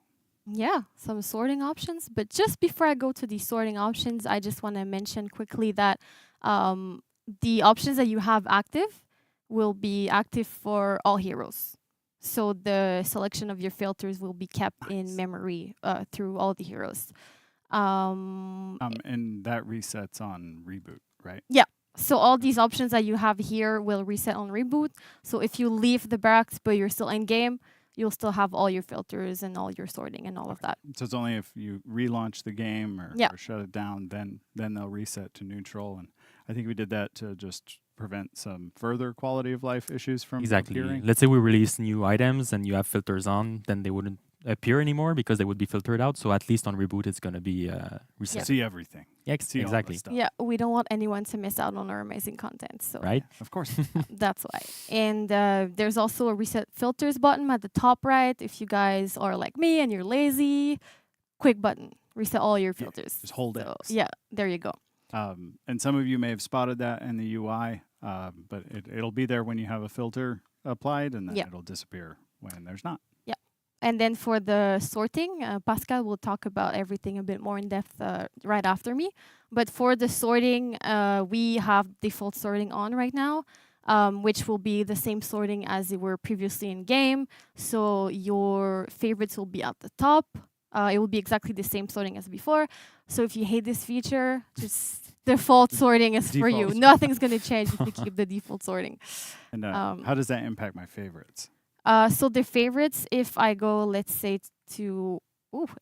Yeah, some sorting options. But just before I go to the sorting options, I just want to mention quickly that the options that you have active will be active for all heroes. So the selection of your filters will be kept in memory through all the heroes. And that resets on reboot, right? So all these options that you have here will reset on reboot. So if you leave the barracks but you're still in game, you'll still have all your filters and all your sorting and all of that. So it's only if you relaunch the game Yeah. or shut it down, then they'll reset to neutral. And I think we did that to just prevent some further quality of life issues from Exactly. appearing. Let's say we release new items and you have filters on, then they wouldn't appear anymore because they would be filtered out. So at least on reboot, it's going to be reset. See everything. See all the Exactly. stuff. Yeah, we don't want anyone to miss out on our amazing content. So Right? Of course. that's why. And there's also a reset filters button at the top right. If you guys are like me and you're lazy, quick button, reset all your filters. just hold so, X. Yeah, there you go. And some of you may have spotted that in the UI, but it'll be there when you have a filter applied, and then Yeah. it'll disappear when there's not. And then for the sorting, Pascal will talk about everything a bit more in depth right after me. But for the sorting, we have default sorting on right now, which will be the same sorting as they were previously in game. So your favorites will be at the top. It will be exactly the same sorting as before. So if you hate this feature, just default sorting is for you. Default. Nothing's going to change if you keep the default sorting. And how does that impact my favorites? So the favorites, if I go, let's say to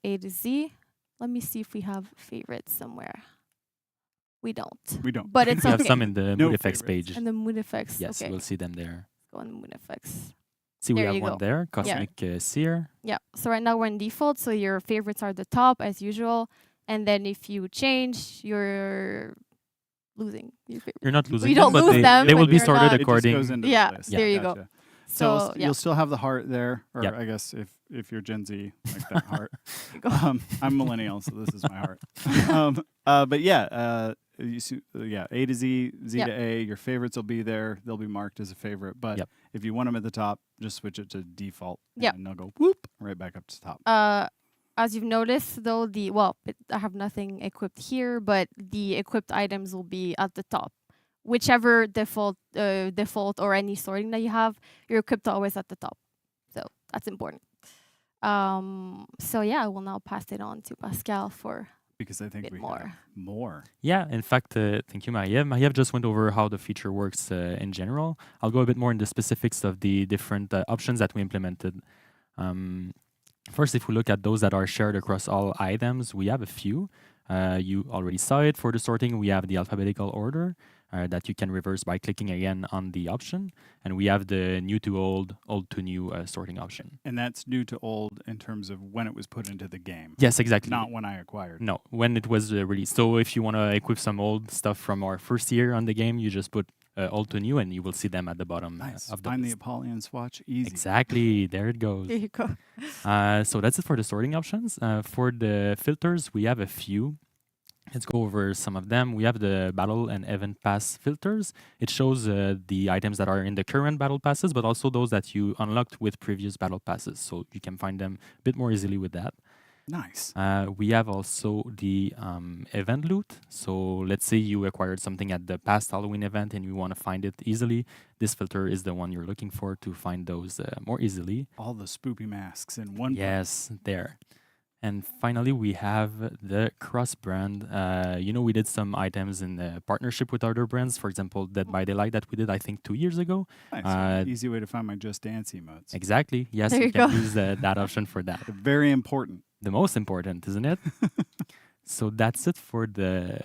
A to Z, let me see if we have favorites somewhere. We don't. We don't. But it's We have okay. some in the No mood effects favorites. page. And the mood effects. Yes, Okay. we'll see them there. Go on the mood effects. See, we There have you one go. there, Cosmic Seer. Yeah. So right now we're in default. So your favorites are the top as usual. And then if you change, you're losing your favorites. You're not losing don't them, but lose them, they but will be you're sorted not- It just according. goes into Yeah, the list. there you go. Gotcha. So yeah. you'll still have the heart there, or Yep. I guess if you're Gen Z, like that heart. I'm millennial, so this is my heart. But yeah, A to Z, Z Yep. to A. Your favorites will be there; they'll be marked as a favorite. But Yep. if you want them at the top, just switch it to default, Yep. and they'll go whoop right back up to top. As you've noticed, though, I have nothing equipped here, but the equipped items will be at the top. Whichever default or any sorting that you have, you're equipped always at the top. So that's important. So yeah, I will now pass it on to Pascal for Because I think bit we more. have more. Yeah, in fact, thank you, Maiev. Maiev just went over how the feature works in general. I'll go a bit more in the specifics of the different options that we implemented. First, if we look at those that are shared across all items, we have a few. You already saw it. For the sorting, we have the alphabetical order that you can reverse by clicking again on the option. And we have the new to old, old to new sorting option. And that's new to old in terms of when it was put into the game. Yes, exactly. Not when I acquired. No, when it was released. So if you want to equip some old stuff from our first year on the game, you just put old to new and you will see them at the bottom Nice. of the Find the list. Apollyon swatch. Easy. Exactly. There it goes. There you go. So that's it for the sorting options. For the filters, we have a few. Let's go over some of them. We have the battle and event pass filters. It shows the items that are in the current battle passes, but also those that you unlocked with previous battle passes. So you can find them a bit more easily with that. Nice. We have also the event loot. So let's say you acquired something at the past Halloween event and you want to find it easily. This filter is the one you're looking for to find those more easily. All the spoopy masks in one. Yes, there. And finally, we have the cross-brand. We did some items in partnership with other brands. For example, Dead by Daylight that we did, I think, 2 years ago. Nice. Easy way to find my Just Dance emotes. Exactly. Yes, There you you can go. use that option for that. Very important. The most important, isn't it? So that's it for the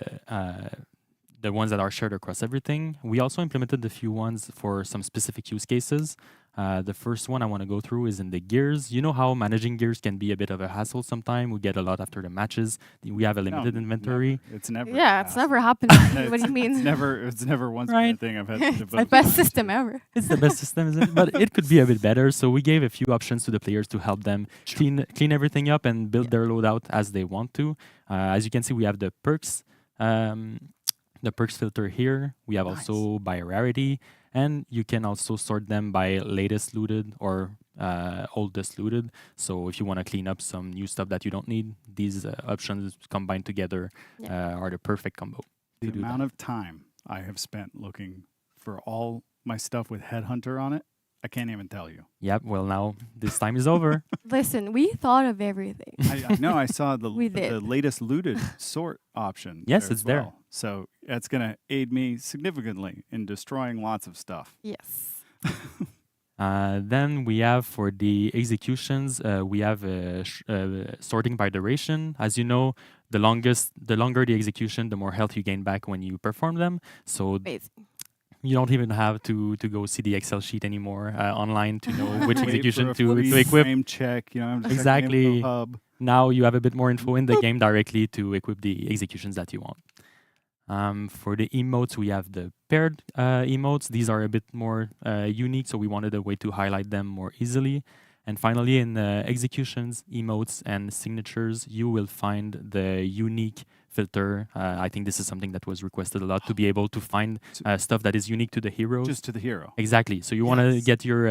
ones that are shared across everything. We also implemented a few ones for some specific use cases. The first one I want to go through is in the gears. You know how managing gears can be a bit of a hassle sometimes. We get a lot after the matches. We have a limited inventory. Never. It's never. Yeah, it's never happened. What do you mean? It's never once been a Right. thing I've had to It's the devote. best system ever. It's the best system, isn't it? But it could be a bit better. So we gave a few options to the players to help them clean everything up and build their loadout as they want to. As you can see, we have the perks. The perks filter here. We have also by rarity, and you can also sort them by latest looted or oldest looted. So if you want to clean up some new stuff that you don't need, these options combined together are the perfect combo. The to do amount that. of time I have spent looking for all my stuff with Headhunter on it, I can't even tell you. Yep. Well, now this time is over. Listen, we thought of everything. I know I saw the We did. the latest looted sort option. Yes, there it's as there. well. So that's going to aid me significantly in destroying lots of stuff. Yes. Then we have for the executions, we have sorting by duration. As you know, the longer the execution, the more health you gain back when you perform them. So Amazing. you don't even have to go see the Excel sheet anymore online to know which Wait execution for a to free equip. frame check. I'm just Exactly. Hub. Now you have a bit more info in the game directly to equip the executions that you want. For the emotes, we have the paired emotes. These are a bit more unique, so we wanted a way to highlight them more easily. And finally, in executions, emotes, and signatures, you will find the unique filter. I think this is something that was requested a lot to be able to find stuff that is unique to the heroes. Just to the hero. Exactly. So you want to get your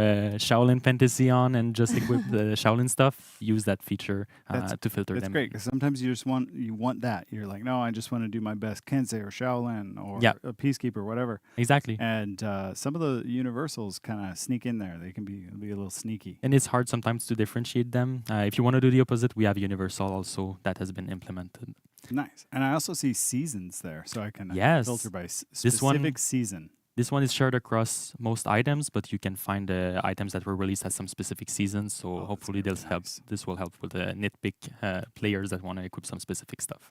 Shaolin fantasy on and just equip the Shaolin stuff. Use that feature to filter That's them. great because sometimes you just want that. You're like, no, I just want to do my best Kensei or Shaolin or a Peacekeeper, whatever. Exactly. And some of the universals kind of sneak in there. They can be a little sneaky. And it's hard sometimes to differentiate them. If you want to do the opposite, we have Universal also that has been implemented. Nice. And I also see seasons there, so I can filter by This one- specific season. This one is shared across most items, but you can find items that were released at some specific seasons. So hopefully this will help with the nitpick players that want to equip some specific stuff.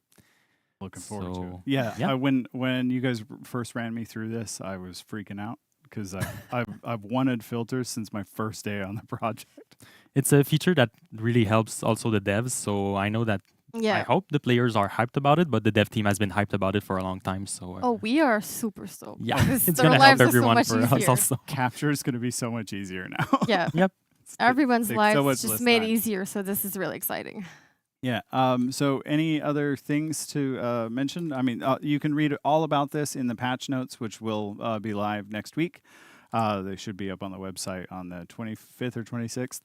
Looking forward to it. So, Yeah. When you guys first ran me through this, I was freaking out because I've wanted filters since my first day on the project. It's a feature that really helps also the devs. So I know that Yeah. I hope the players are hyped about it, but the dev team has been hyped about it for a long time. So Oh, we are super stoked. yeah, Because it's their gonna help lives are so everyone much for us easier. also. Capture is going to be so much easier now. Yeah. Yep. Everyone's takes lives so much just less made time. easier, so this is really exciting. Yeah. So, any other things to mention? I mean, you can read all about this in the patch notes, which will be live next week. They should be up on the website on the 25th or 26th.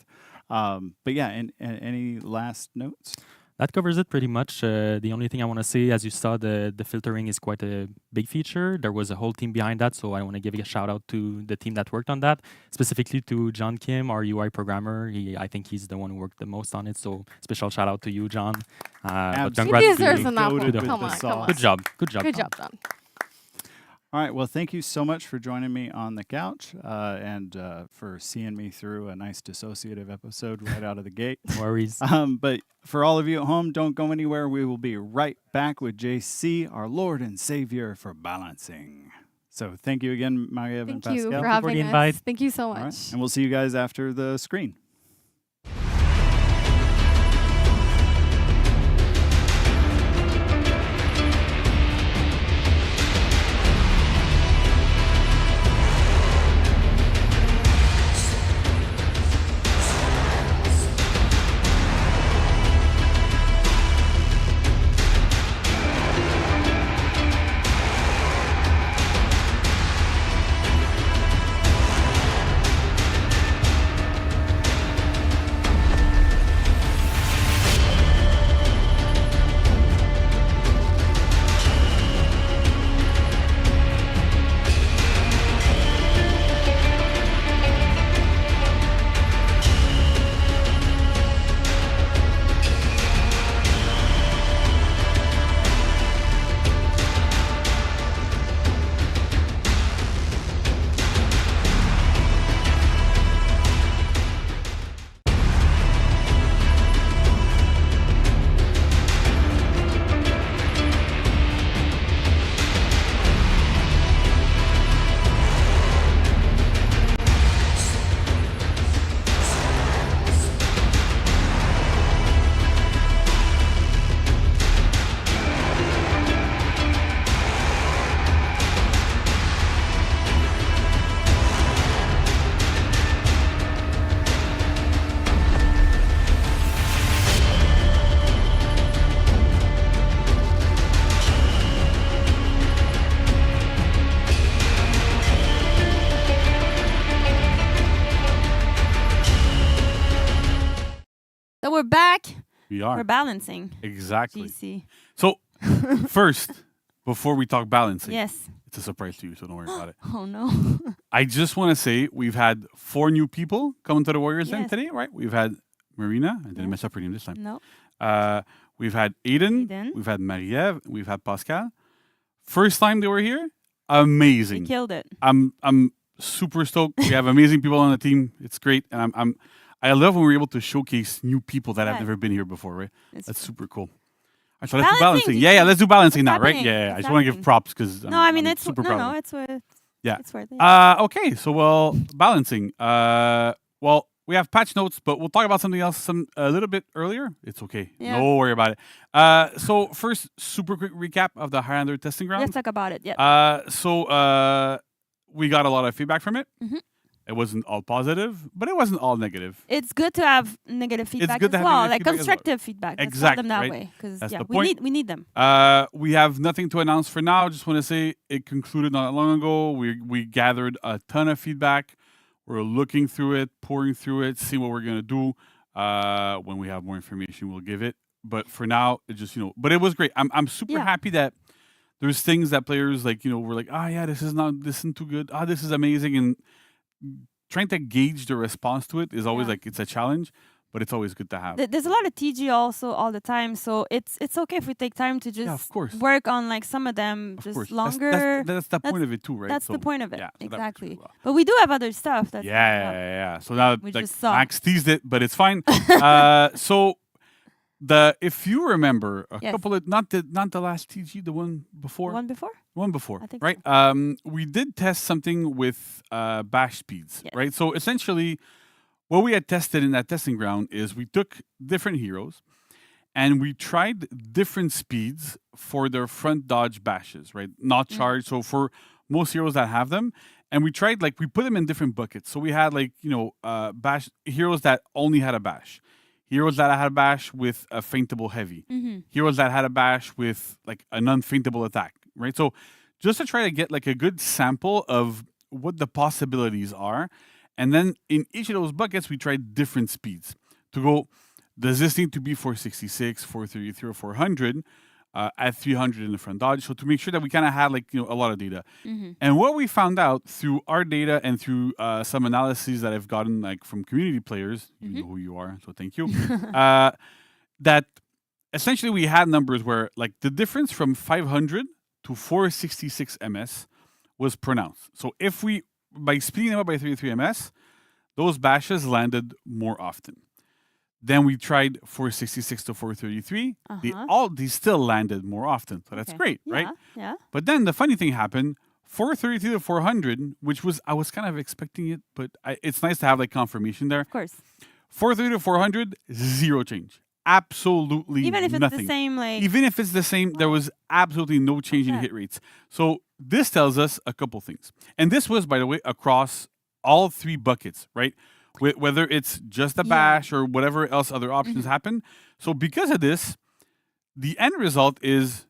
But yeah, and any last notes? That covers it pretty much. The only thing I want to say, as you saw, the filtering is quite a big feature. There was a whole team behind that, so I want to give a shout out to the team that worked on that, specifically to John Kim, our UI programmer. I think he's the one who worked the most on it, so special shout out to you, John. But He congrats deserves to an apple. Goated with Come the on, come sauce. on. Good job. Good job. Good Tom. job, John. All right. Well, thank you so much for joining me on the couch and for seeing me through a nice dissociative episode right out of the gate. No worries. But for all of you at home, don't go anywhere. We will be right back with JC, our Lord and Savior, for balancing. So thank you again, Marie-Ève and Thank you Pascal. for for having the us. invite. Thank you so All much. right. And we'll see you guys after the screen. So we're back. We are. We're balancing. Exactly. GC. So, first, before we talk balancing, Yes. it's a surprise to you, so don't worry about it. Oh no. I just want to say we've had 4 new people coming to the Warriors Den Yes. today, right? We've had Marina. I didn't Yeah. mess up her name this time. No. We've had Aiden. Aiden. We've had Marie-Ève. We've had Pascal. First time they were here, We amazing. killed it. I'm super stoked. We have amazing people on the team. It's great, and I love when we're able to showcase new people that have Yeah. never been here before. Right? It's That's super cool. All right, so let's do Balancing, balancing. Yeah, let's do balancing it's now, right? happening, Yeah, I it's just want to give happening. props because No, I mean I'm it's super no, proud. no, of it. it's worth. Yeah. It's worth it. Okay, so well, balancing. Well, we have patch notes, but we'll talk about something else a little bit earlier. It's okay. Yeah. No worry about it. So first, super quick recap of the Highlander testing ground. Let's talk about it. Yeah. So we got a lot of feedback from it. Mhm. It wasn't all positive, but it wasn't all negative. It's good to have negative feedback good to as have well, negative like feedback as well. constructive feedback. Let's call Exactly, them that right? way, because That's yeah, the point. we need them. We have nothing to announce for now. Just want to say it concluded not long ago. We gathered a ton of feedback. We're looking through it, pouring through it, see what we're gonna do. When we have more information, we'll give it. But for now, it just But it was great. I'm super Yeah. happy that there's things that players were like, yeah, this isn't too good. This is amazing, and trying to gauge the response to it is always Yeah. like it's a challenge, but it's always good to have. There's a lot of TG also all the time, so it's okay if we take time to just of course. work on like some of them Of just course, longer. That's the point of it too, right? That's the So, point of it. yeah, so that works Exactly. really well. But we do have other stuff. That's Yeah. So now, We like, just saw. Max teased it, but it's fine. So if you remember a Yes. couple of not the last TG, the one before, One before? I think right? We did test something with bash speeds, Yes. right? So essentially, what we had tested in that testing ground is we took different heroes, and we tried different speeds for their front dodge bashes, right? Not charged. So for most heroes that have them, and we tried we put them in different buckets. So we had bash heroes that only had a bash, heroes that had a bash with a faintable heavy, heroes that had a bash with a non-faintable attack, right? So just to try to get a good sample of what the possibilities are. And then in each of those buckets, we tried different speeds to go, does this need to be 466, 433, or 400 at 300 in the front dodge? So to make sure that we kind of had a lot of data. And what we found out through our data and through some analyses that I've gotten from community players, you know who you are, so thank you, that essentially we had numbers where the difference from 500 to 466 MS was pronounced. So if we, by speeding them up by 33 MS, those bashes landed more often. Then we tried 466 to 433. They still landed more often. So that's great, right? Yeah. But then the funny thing happened, 433 to 400, which was, I was kind of expecting it, but it's nice to have confirmation there. Of course. 433 to 400, zero change. Absolutely even if nothing. It's the same, even if it's the same, there was absolutely no change in hit rates. So this tells us a couple things. And this was, by the way, across all three buckets, right? Whether it's just a bash or whatever else other options happen. So because of this, the end result is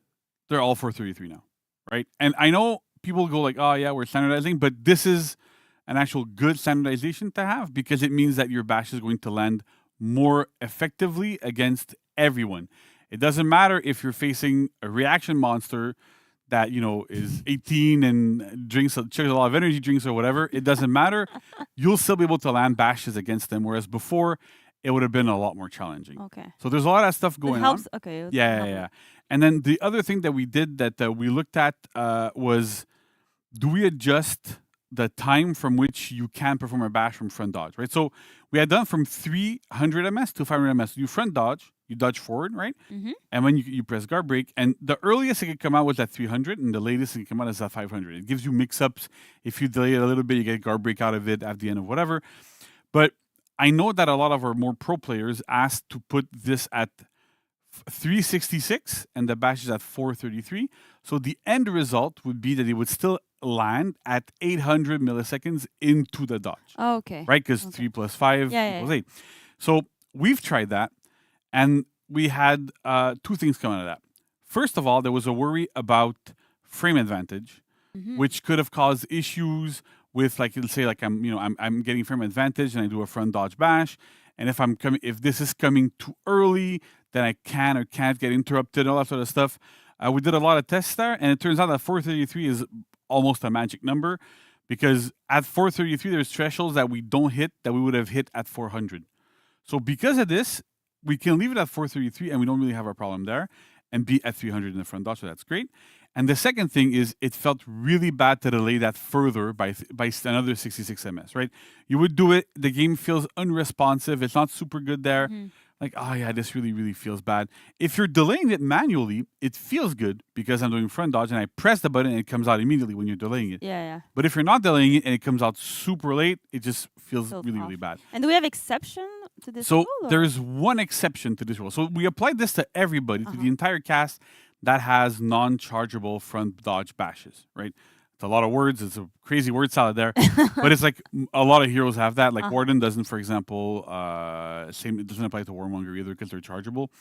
they're all 433 now, right? And I know people go oh yeah, we're standardizing, but this is an actual good standardization to have because it means that your bash is going to land more effectively against everyone. It doesn't matter if you're facing a reaction monster that is 18 and chugs a lot of energy drinks or whatever. It doesn't matter. You'll still be able to land bashes against them, whereas before it would have been a lot more challenging. Okay. So there's a lot of stuff going on. Okay. Yeah. And then the other thing that we did that we looked at was, do we adjust the time from which you can perform a bash from front dodge, right? So we had done from 300 MS to 500 MS. You front dodge, you dodge forward, right? And when you press guard break, and the earliest it could come out was at 300, and the latest it can come out is at 500. It gives you mix-ups. If you delay it a little bit, you get guard break out of it at the end of whatever. But I know that a lot of our more pro players asked to put this at 366 and the bash is at 433. So the end result would be that it would still land at 800 milliseconds into the dodge. Oh, okay. Right? Because 3 plus 5 equals 8. So we've tried that, and we had two things come out of that. First of all, there was a worry about frame advantage, which could have caused issues with, let's say, I'm getting frame advantage and I do a front dodge bash, and if this is coming too early, then I can or can't get interrupted, all that sort of stuff. We did a lot of tests there, and it turns out that 433 is almost a magic number, because at 433 there's thresholds that we don't hit that we would have hit at 400. So because of this, we can leave it at 433 and we don't really have a problem there, and be at 300 in the front dodge, so that's great. And the second thing is, it felt really bad to delay that further by another 66 MS, right? You would do it, the game feels unresponsive, it's not super good there. Oh yeah, this really, really feels bad. If you're delaying it manually, it feels good because I'm doing front dodge and I press the button and it comes out immediately when you're delaying it. Yeah. But if you're not delaying it and it comes out super late, it just feels really, really bad. And do we have exception to this rule? So there's one exception to this rule. So we applied this to everybody, to the entire cast that has non-chargeable front dodge bashes, right? It's a lot of words. It's a crazy word salad there. But it's a lot of heroes have that. Warden doesn't, for example. It doesn't apply to Warmonger either because they're chargeable.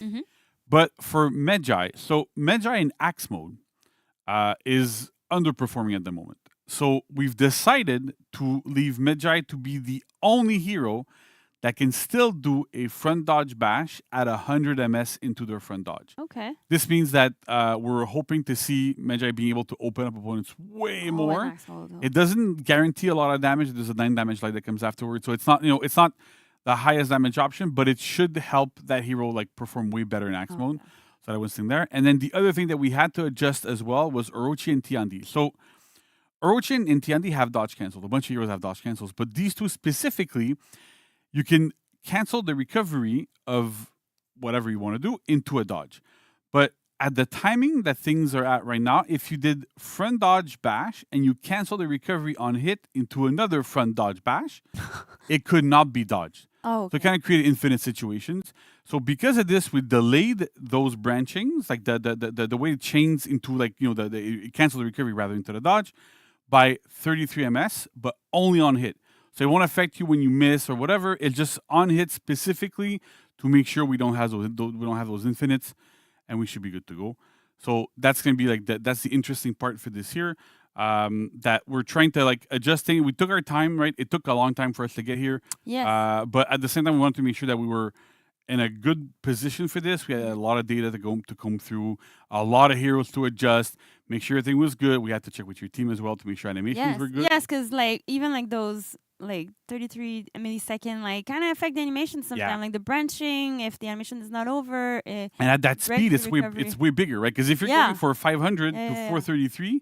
But for Medjai, so Medjai in Axe mode is underperforming at the moment. So we've decided to leave Medjai to be the only hero that can still do a front dodge bash at 100 MS into their front dodge. Okay. This means that we're hoping to see Medjai being able to open up opponents way more. It doesn't guarantee a lot of damage. There's a 9 damage light that comes afterwards, so it's not it's not the highest damage option, but it should help that hero perform way better in Axe mode. So that was thing there. And then the other thing that we had to adjust as well was Orochi and Tiandi. So Orochi and Tiandi have dodge canceled. A bunch of heroes have dodge cancels, but these two specifically, you can cancel the recovery of whatever you want to do into a dodge. But at the timing that things are at right now, if you did front dodge bash and you cancel the recovery on hit into another front dodge bash, it could not be dodged. Oh, So it kind of created infinite situations. So because of this, we delayed those branchings, like the way it chains into like, you know, it cancels the recovery rather into the dodge by 33 ms, but only on hit. So it won't affect you when you miss or whatever. It's just on hit specifically to make sure we don't have those infinites, and we should be good to go. So that's going to be like that's the interesting part for this year. That we're trying to like adjusting. We took our time, right? It took a long time for us to get here. Yes. But at the same time, we wanted to make sure that we were in a good position for this. We had a lot of data to comb through, a lot of heroes to adjust, make sure everything was good. We had to check with your team as well to make sure animations were good. Yes, because like even like those like 33 millisecond like kind of affect the animation sometimes. Yeah. Like the branching, if the animation is not over. And at that speed, it's way bigger, right? Because if you're going for 500 to 433,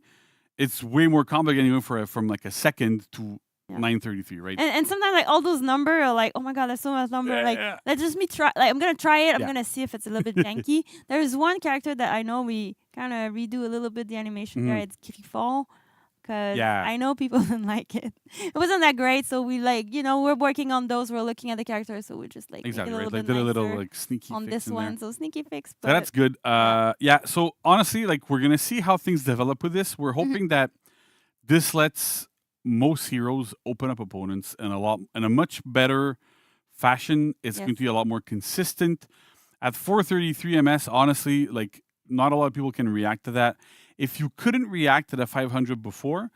it's way more complicated anyway from like a second to 933, right? And sometimes like all those numbers are like, oh my god, there's so much number. Let's just me try. Like I'm gonna try it. I'm gonna see if it's a little bit janky. There's one character that I know we kind of redo a little bit the animation there. It's Kiffy Fall. Because I know people didn't like it. It wasn't that great, so we like, you know, we're working on those. We're looking at the characters, so we just like exactly make it a right. little Like bit did a little nicer like sneaky on fix this in one. there. So sneaky fix. So that's good. So honestly, like we're gonna see how things develop with this. We're hoping that this lets most heroes open up opponents in a much better fashion. It's going to be a lot more consistent. At 433 ms, honestly, like not a lot of people can react to that. If you couldn't react to the 500 before,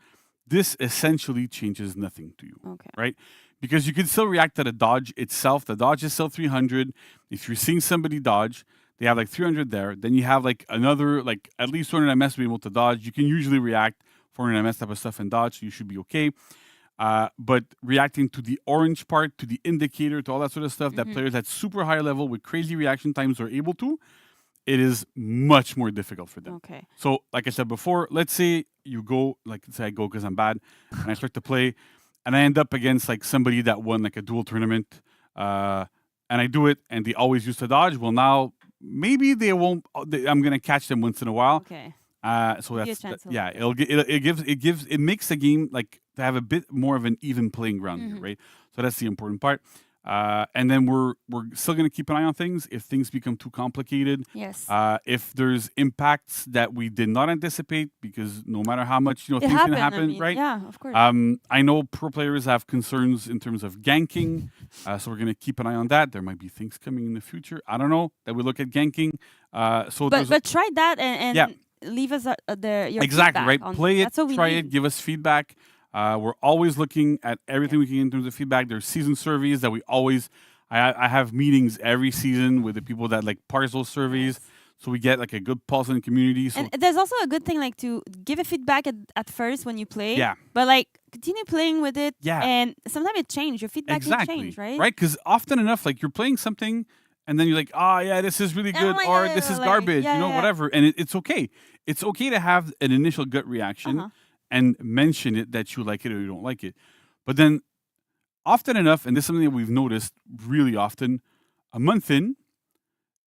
this essentially changes nothing to you, right? Because you can still react to the dodge itself. The dodge is still 300. If you're seeing somebody dodge, they have like 300 there. Then you have like another, like at least 200 ms to be able to dodge. You can usually react 400 ms type of stuff and dodge, so you should be okay. But reacting to the orange part, to the indicator, to all that sort of stuff that players at super high level with crazy reaction times are able to, it is much more difficult for them. So, like I said before, let's say you go, like say I go because I'm bad, and I start to play, and I end up against like somebody that won like a dual tournament, and I do it, and they always used to dodge. Well, now maybe they won't. I'm gonna catch them once in a while. So that's it makes the game like to have a bit more of an even playing ground here, right? So that's the important part. And then we're still going to keep an eye on things. If things become too complicated, if there's impacts that we did not anticipate, because no matter how much things can happen, I mean, right? Yeah, of course. I know pro players have concerns in terms of ganking, so we're going to keep an eye on that. There might be things coming in the future. I don't know that we look at ganking. But try that and leave us your exactly feedback right. on Play That's it, what we try need. it, give us feedback. We're always looking at everything we can get in terms of feedback. There's season surveys that we always. I have meetings every season with the people that like parse those surveys, so we get like a good pulse in the community. So and there's also a good thing like to give a feedback at first when you play. But like continue playing with it. And sometimes it changes. Your feedback will change, right? Right, because often enough, like you're playing something. And then you're like, oh, yeah, this is really good, or this is garbage, whatever. And it's okay. It's okay to have an initial gut reaction and mention it that you like it or you don't like it. But then often enough, and this is something that we've noticed really often, a month in,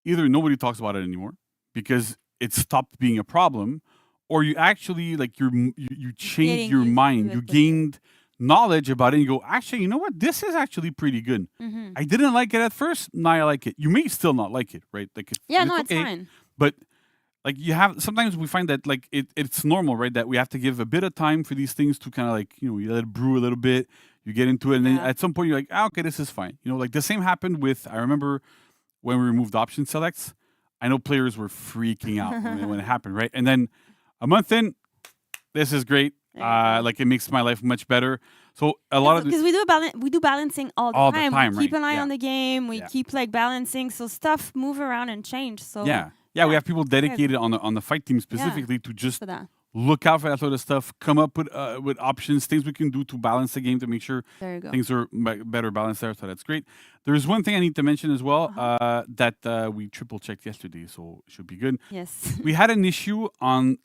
either nobody talks about it anymore because it stopped being a problem, or you actually, like, you changed your mind. You gained knowledge about it and you go, actually, you know what? This is actually pretty good. I didn't like it at first. Now I like it. You may still not like it, right? Like it's fine. But like sometimes we find that like it's normal, right? That we have to give a bit of time for these things to kind of like, you let it brew a little bit. You get into it, and then at some point you're like, okay, this is fine. Like the same happened with, I remember when we removed option selects, I know players were freaking out when it happened, right? And then a month in, this is great. Like it makes my life much better. So a lot of because we do balancing all the time. We keep an eye on the game. We keep like balancing, so stuff move around and change. So we have people dedicated on the fight team specifically to just look out for that sort of stuff. Come up with options, things we can do to balance the game to make sure things are better balanced there. So that's great. There's one thing I need to mention as well that we triple checked yesterday, so it should be good. Yes, we had an issue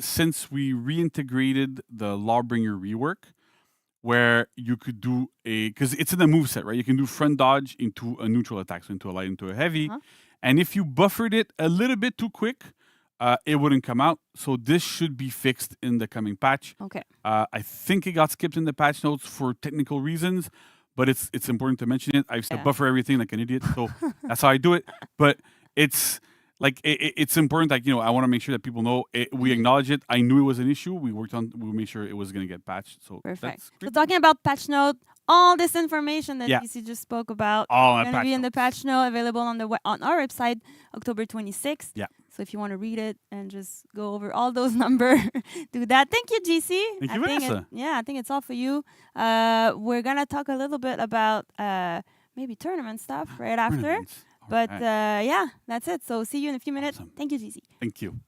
since we reintegrated the Lawbringer rework, where you could do because it's in the moveset, right? You can do front dodge into a neutral attack, so into a light, into a heavy. And if you buffered it a little bit too quick, it wouldn't come out. So this should be fixed in the coming patch. Okay. I think it got skipped in the patch notes for technical reasons, but it's important to mention it. I used to buffer everything like an idiot, so that's how I do it. But it's like it's important. Like, I want to make sure that people know we acknowledge it. I knew it was an issue. We made sure it was going to get patched. So perfect. So talking about patch note, all this information that DC just spoke about going to be in the patch note available on our website October 26th. Yeah. So if you want to read it and just go over all those numbers, do that. Thank you, GC. Thank you, Vanessa. I think it's all for you. We're gonna talk a little bit about maybe tournament stuff right after. But that's it. So see you in a few minutes. Awesome. Thank you, GC. Thank you.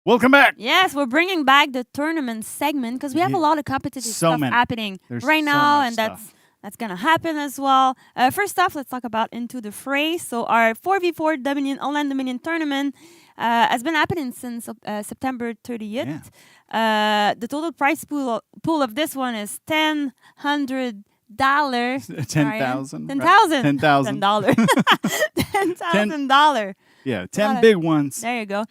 Welcome back. Yes, we're bringing back the tournament segment because we have a lot of competitive stuff happening right now, and that's gonna happen as well. First off, let's talk about Into the Fray. So our 4v4 Online Dominion tournament has been happening since September 30th. Yeah. The total prize pool of this one is $10,000. $10,000. $10,000. $10,000. $10,000. Yeah, 10 big ones. There you go.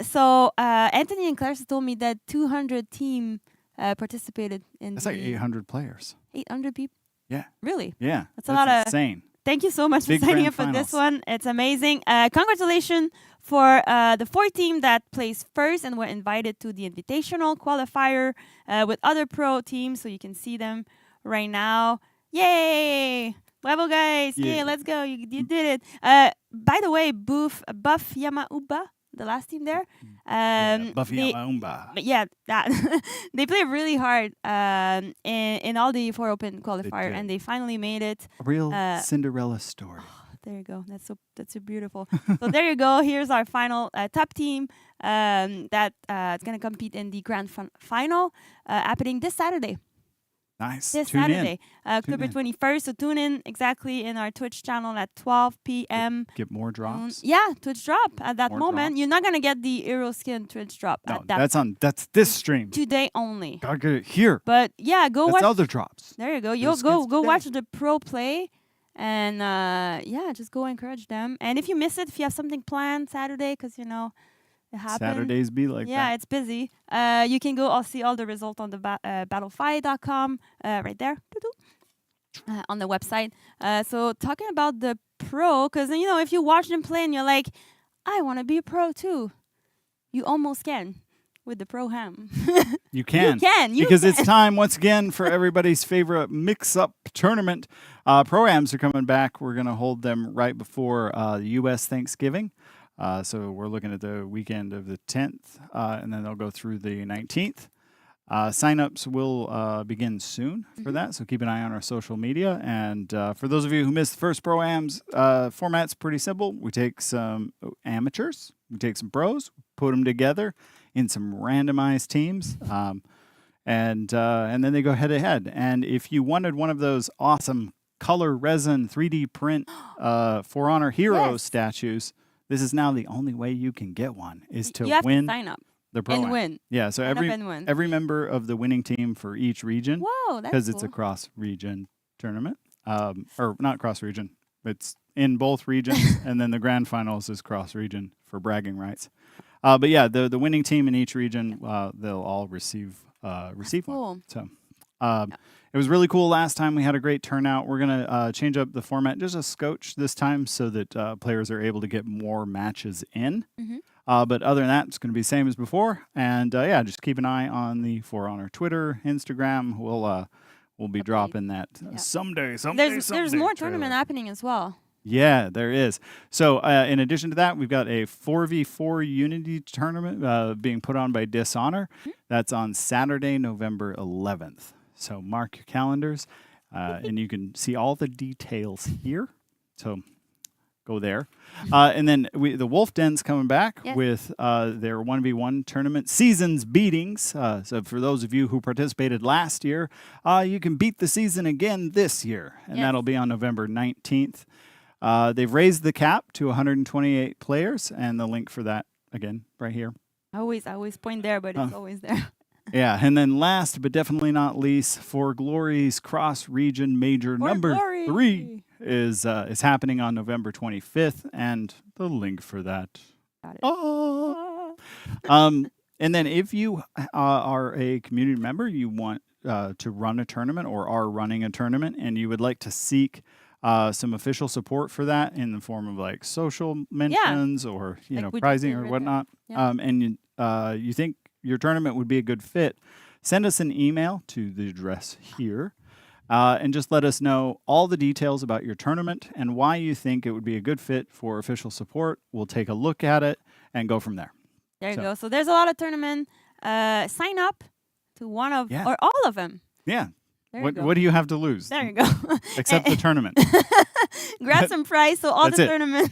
So Anthony and Clarissa told me that 200 team participated in. That's like 800 players. 800 people. Yeah. Really? Yeah. That's a lot of insane. Thank you so much Big for signing up grand for this finals. one. It's amazing. Congratulations for the 4 team that placed first and were invited to the invitational qualifier with other pro teams, so you can see them right now. Yay! Bravo, guys. Yeah. Yay, let's go. You did it. By the way, Buff Yamauba, the last team there. Buffy Yamaumba. Yeah, that they played really hard in all the 4 open qualifier, and they finally made it. A real Cinderella story. There you go. That's so beautiful. So there you go. Here's our final top team that is going to compete in the grand final happening this Saturday. Nice. This Tune Saturday, in. October 21st. So tune in exactly in our Twitch channel at 12 p.m. Get more drops. Yeah, Twitch drop at that More moment. drops. You're not going to get the Hero Skin Twitch drop No, at that that's this stream. today only. Gotta get it here. But yeah, go That's watch other drops. There you go. Those You'll skins go today. watch the pro play, and just go encourage them. And if you miss it, if you have something planned Saturday, because it happens. Saturdays be like Yeah, that. it's busy. You can go see all the results on the battlefy.com right there on the website. So talking about the pro, because if you watch them play and you're like, I want to be a pro too, you almost can. With the Pro Ham. You can. Because it's time once again for everybody's favorite mix-up tournament. Pro-Ams are coming back. We're going to hold them right before the U.S. Thanksgiving. So we're looking at the weekend of the 10th, and then they'll go through the 19th. Sign-ups will begin soon for that, so keep an eye on our social media. And for those of you who missed the first Pro-Ams, format's pretty simple. We take some amateurs, we take some pros, put them together in some randomized teams, and then they go head to head. And if you wanted one of those awesome color resin 3D print For Honor hero statues, this is now the only way you can get one is to You have win to sign up the pro and Am. win. Yeah, so Sign up and win. every member of the winning team for each region, Whoa, that's because it's a cool. cross-region tournament, or not cross-region, it's in both regions, and then the grand finals is cross-region for bragging rights. But yeah, the winning team in each region, they'll all receive one. cool. So it was really cool last time. We had a great turnout. We're gonna change up the format just a scotch this time so that players are able to get more matches in. But other than that, it's going to be the same as before. And yeah, just keep an eye on the For Honor Twitter, Instagram. We'll be dropping that someday. There's more tournament happening as well. Yeah, there is. So in addition to that, we've got a 4v4 Unity tournament being put on by Dishonor. That's on Saturday, November 11th. So mark your calendars, and you can see all the details here. So go there. And then the Wolf Den's coming back with their 1v1 tournament seasons beatings. So for those of you who participated last year, you can beat the season again this year, and that'll be on November 19th. They've raised the cap to 128 players, and the link for that, again, right here. I always point there, but it's always there. Yeah, and then last but definitely not least, For Glory's cross-region major number 3 is happening on November 25th, and the link for that. Got it. And then if you are a community member, you want to run a tournament or are running a tournament, and you would like to seek some official support for that in the form of like social mentions or prizing or whatnot, and you think your tournament would be a good fit, send us an email to the address here, and just let us know all the details about your tournament and why you think it would be a good fit for official support. We'll take a look at it and go from there. There you go. So there's a lot of tournament. Sign up to one of or all of them. Yeah. What do you have to lose? There you go. Except the tournament. Grab some prize. So all That's the it. tournament,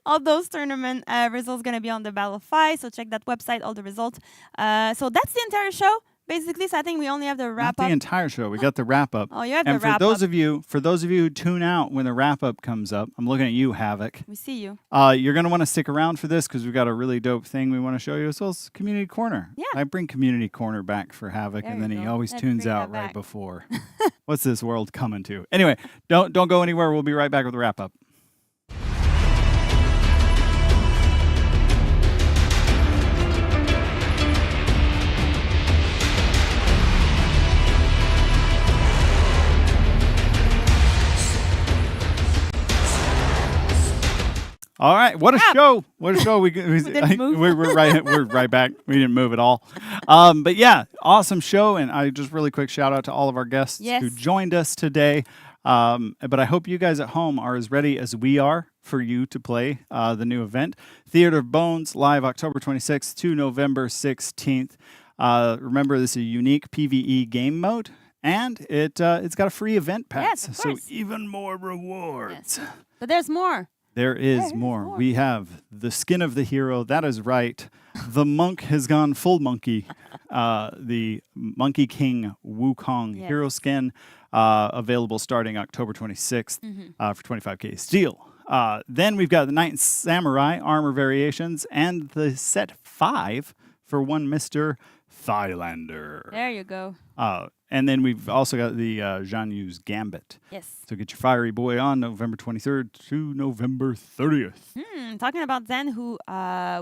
all those tournament results going to be on the Battle 5. So check that website, all the results. So that's the entire show, basically. So I think we only have the wrap Not up. the entire show. We got the wrap up. Oh, you have and the wrap for those up. of you who tune out when the wrap up comes up, I'm looking at you, Havoc. We see you. You're going to want to stick around for this because we've got a really dope thing we want to show you, as well as Community Corner. Yeah. I bring Community Corner back for Havoc, There and then you he go. always Let's tunes bring out that right back. before. What's this world coming to? Anyway, don't go anywhere. We'll be right back with the wrap up. All right, what a show! What a show! didn't move. We're right back. We didn't move at all. But yeah, awesome show, and I just really quick shout out to all of our guests who joined us today. But I hope you guys at home are as ready as we are for you to play the new event, Theater of Bones, live October 26th to November 16th. Remember, this is a unique PvE game mode, and it's got a free event pass, so even more rewards. Yes. But there's more. There is more. We have the skin of the hero. That is right. The monk has gone full monkey. The Monkey King Wukong hero skin, available starting October 26th for 25k steel. Then we've got the Knight and Samurai armor variations and the set 5 for one Mr. Thylander. There you go. And then we've also got the Zhang Yu's Gambit. Yes. So get your fiery boy on November 23rd to November 30th. Talking about Zen, who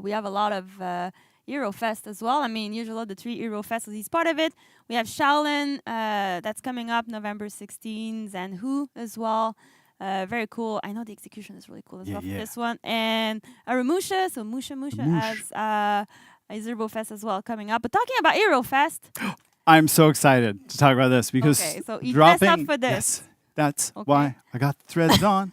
we have a lot of Eurofest as well. I mean, usually the 3 Eurofest, he's part of it. We have Shaolin, that's coming up November 16, Zen Hu as well. Very cool. I know the execution is really cool as well for this one. And Aramusha, so Musha has a Zerbo as well coming up. But talking about Eurofest. I'm so excited to talk about this because so you dropping. dressed up for this. Yes, that's why I got the threads on.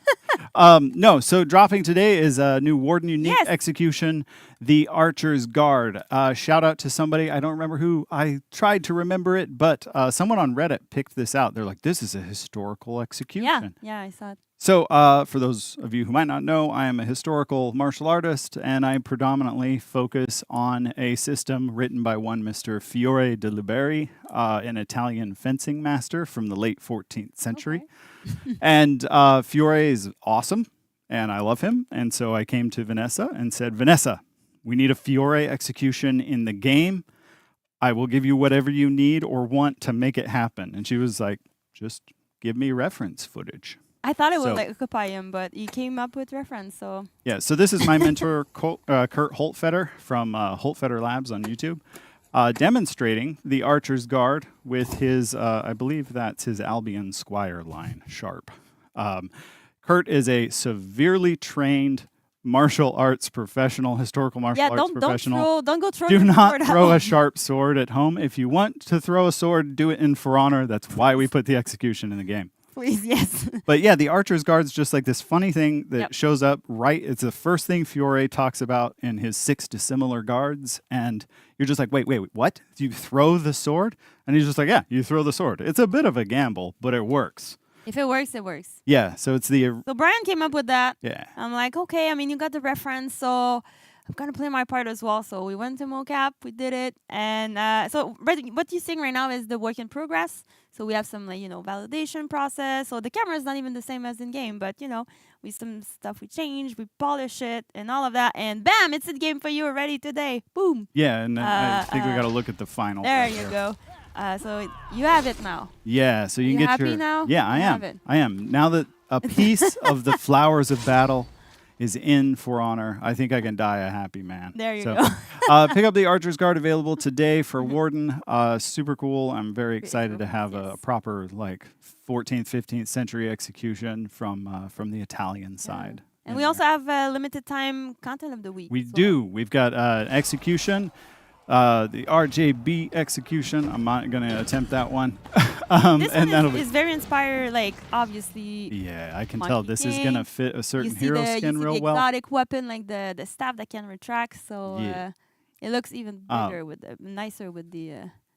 No, so dropping today is a new Warden Unique execution, the Archer's Guard. Shout out to somebody, I don't remember who. I tried to remember it, but someone on Reddit picked this out. They're like, this is a historical execution. Yeah, I saw it. So, for those of you who might not know, I am a historical martial artist, and I predominantly focus on a system written by one Mr. Fiore de Liberi, an Italian fencing master from the late 14th century. Okay. And Fiore is awesome, and I love him. And so I came to Vanessa and said, Vanessa, we need a Fiore execution in the game. I will give you whatever you need or want to make it happen. And she was like, just give me reference footage. I thought it would So- like occupy him, but you came up with reference, so Yeah, so this is my mentor, Kurt Holtfetter from Holtfetter Labs on YouTube, demonstrating the Archer's Guard with his, I believe that's his Albion Squire line, Sharp. Kurt is a severely trained martial arts professional, historical martial arts professional. don't go throw Do your not sword at throw a home. sharp sword at home. If you want to throw a sword, do it in For Honor. That's why we put the execution in the game. Please, yes. But yeah, the Archer's Guard's just like this funny thing that Yep. shows up right. It's the first thing Fiore talks about in his 6 dissimilar guards. And you're just like, wait, what? Do you throw the sword? And he's just like, yeah, you throw the sword. It's a bit of a gamble, but it works. If it works, it works. Yeah, so it's the, So Brian came up with that. yeah. I'm like, okay, I mean, you got the reference, so I'm going to play my part as well. So we went to mocap, we did it. And so what you're seeing right now is the work in progress. So we have some, like, validation process. So the camera is not even the same as in game, but, we some stuff we changed, we polish it and all of that. And bam, it's in game for you already today. Boom. Yeah, and then I think we got to look at the final. There right you go. So you have it now. Yeah, so you can You get happy your. now? Yeah, I You am. have it. I am. Now that a piece of the Flowers of Battle is in For Honor, I think I can die a happy man. There you So, go. pick up the Archer's Guard available today for Warden. Super cool. I'm very excited to have a proper 14th, 15th century execution from the Italian side. And we also have limited time content of the week. We so- do. We've got execution. The RJB execution. I'm not going to attempt that one. This and one that'll is very inspired, obviously. Yeah, I can Monkey tell this is King. going to fit a You certain see hero the, skin you see real the well. exotic weapon, like the staff that can retract. So Yeah. it looks even bigger nicer with the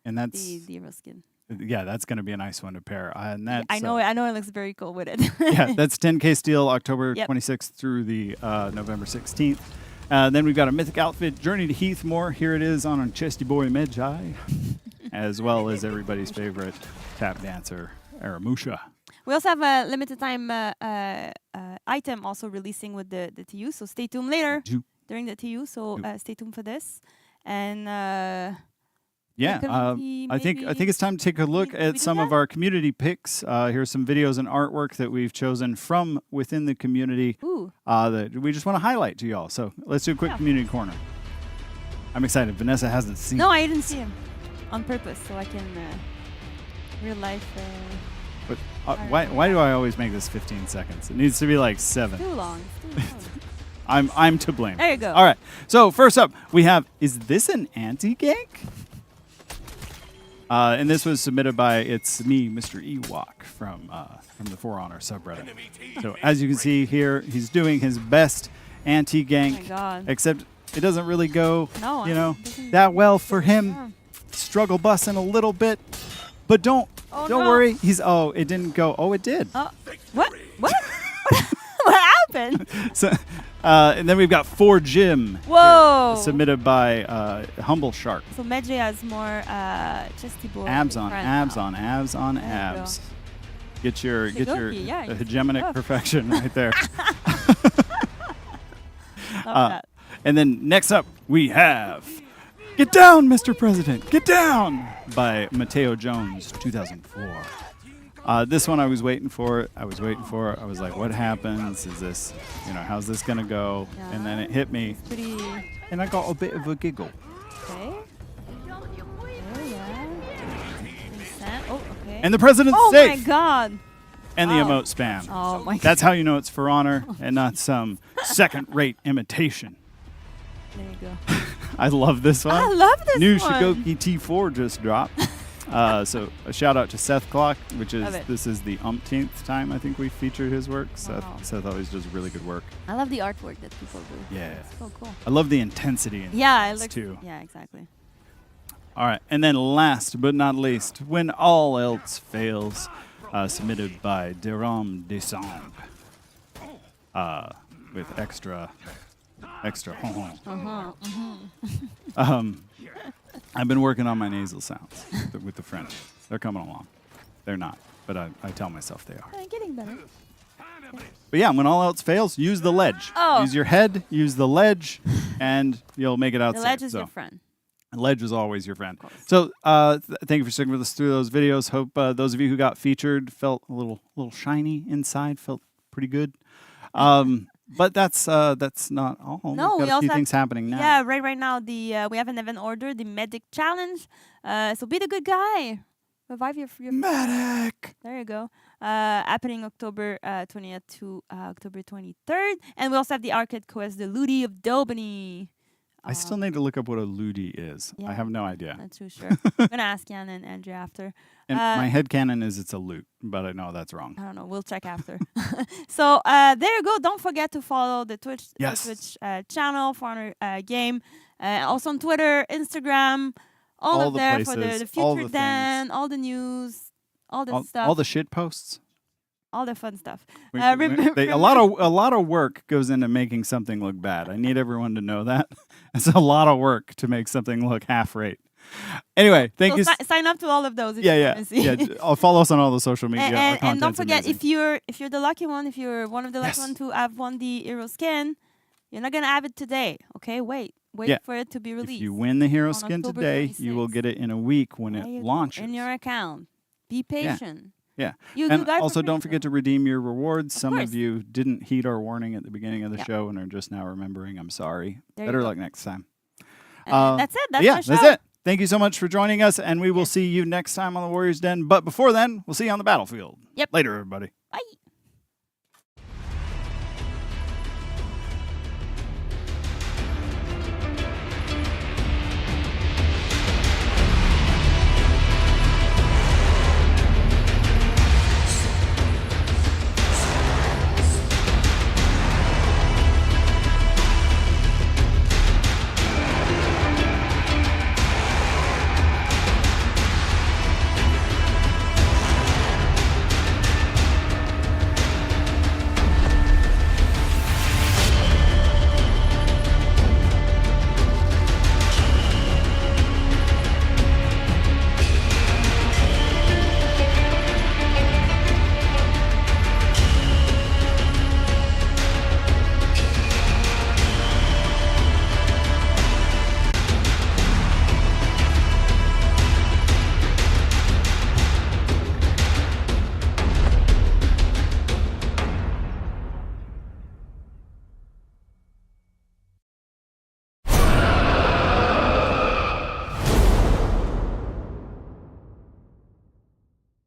And that's the hero skin. yeah, that's going to be a nice one to pair. And that's I know it looks very cool with it. yeah, that's 10K steel, October Yep. 26th through the November 16th. Then we've got a mythic outfit, Journey to Heathmore. Here it is on Chesty Boy Medjai, as well as everybody's favorite tap dancer, Aramusha. We also have a limited time item also releasing with the TU. So stay tuned later during the TU. So stay tuned for this. And Yeah, community I think maybe- it's time to take a look we at do some of that? our community picks. Here's some videos and artwork that we've chosen from within the community Ooh. that we just want to highlight to y'all. So let's do a quick community corner. I'm excited. Vanessa hasn't seen. No, I didn't see him on purpose, so I can real life. But why do I always make this 15 seconds? It needs to be like 7. Too long. It's too long. I'm to blame. There you go. All right. So first up, we have, is this an anti-gank? And this was submitted by It's Me, Mr. Ewok from the For Honor subreddit. So as you can see here, he's doing his best anti-gank, Oh my God. except it doesn't really go, No, it doesn't- that well for him. Yeah. Struggle busting a little bit, but don't no. worry. It didn't go. Oh, it did. What? What? What happened? So, and then we've got For Jim. Whoa. Here, submitted by Humble Shark. So Medjay has more chesty boy. Abs on friend abs now. on abs on There you go. abs. Get your Shigoki, yeah, you hegemonic love. perfection right there. Love that. And then next up we have Get Down, Mr. President, Get Down by Mateo Jones, 2004. This one I was waiting for. I was like, what happens? Is this, how's this gonna go? Yeah. And then it hit me, Pretty. and I got a bit of a giggle. Okay. Oh, yeah. Consent. Oh, okay. And the president's oh safe. my God. And the Wow. emote spam. Oh my God. That's how you know it's For Honor and not some second-rate imitation. There you go. I love this one. I love this New one. Shigoki T4 just dropped. So a shout out to Seth Clock, Love it. this is the umpteenth time I think we featured his work. Wow. Seth always does really good work. I love the artwork that people do. Yeah. It's so cool. I love the intensity in Yeah, this too. Yeah, exactly. All right, and then last but not least, When All Else Fails, submitted by Deram Desang. with extra. I've been working on my nasal sounds with the French. They're coming along. They're not, but I tell myself they are. Getting better. But yeah, when all else fails, use the ledge. Oh. Use your head, use the ledge, and you'll make it out The safe. ledge is So, your friend. ledge is always your friend. So thank you for sticking with us through those videos. Hope those of you who got featured felt a little shiny inside, felt pretty good. But that's not all. No, We've we got a also few have, things happening now. Yeah, right now we have an event order, the Medic Challenge. So be the good guy. Revive your medic. There you go. Happening October 20th to October 23rd, and we also have the arcade quest, the Ludi of Dobany. I still need to look up what a ludi is. Yeah, I have no idea. Not too sure. I'm gonna ask Jan and Andrea after. And my headcanon is it's a loot, but I know that's wrong. I don't know. We'll check after. So there you go. Don't forget to follow the Twitch channel for our game. Also on Twitter, Instagram, all up the there places, for the all future the Dan, all the news, all the stuff, all the shit posts. all the fun stuff. A lot of work goes into making something look bad. I need everyone to know that. It's a lot of work to make something look half right. Anyway, thank you. Sign up to all of those. If you wanna see. I'll follow us on all the social media. And don't forget, if you're the lucky one, if you're one of the lucky ones to have won the hero skin, you're not gonna have it today. Okay, wait for it to be released. If you win the hero on skin October today, 26th. you will get it in a week when it launches in your account. Be patient. Yeah. You And guys also, are don't forget to redeem your rewards. Some course. of you didn't heed our warning at the beginning of the show and are just now remembering. I'm sorry. There you Better go. luck next time. That's it. That's our show. That's it. Thank you so much for joining us, and we will see you next time on the Warriors Den. But before then, we'll see you on the battlefield. Yep. Later, everybody. Bye.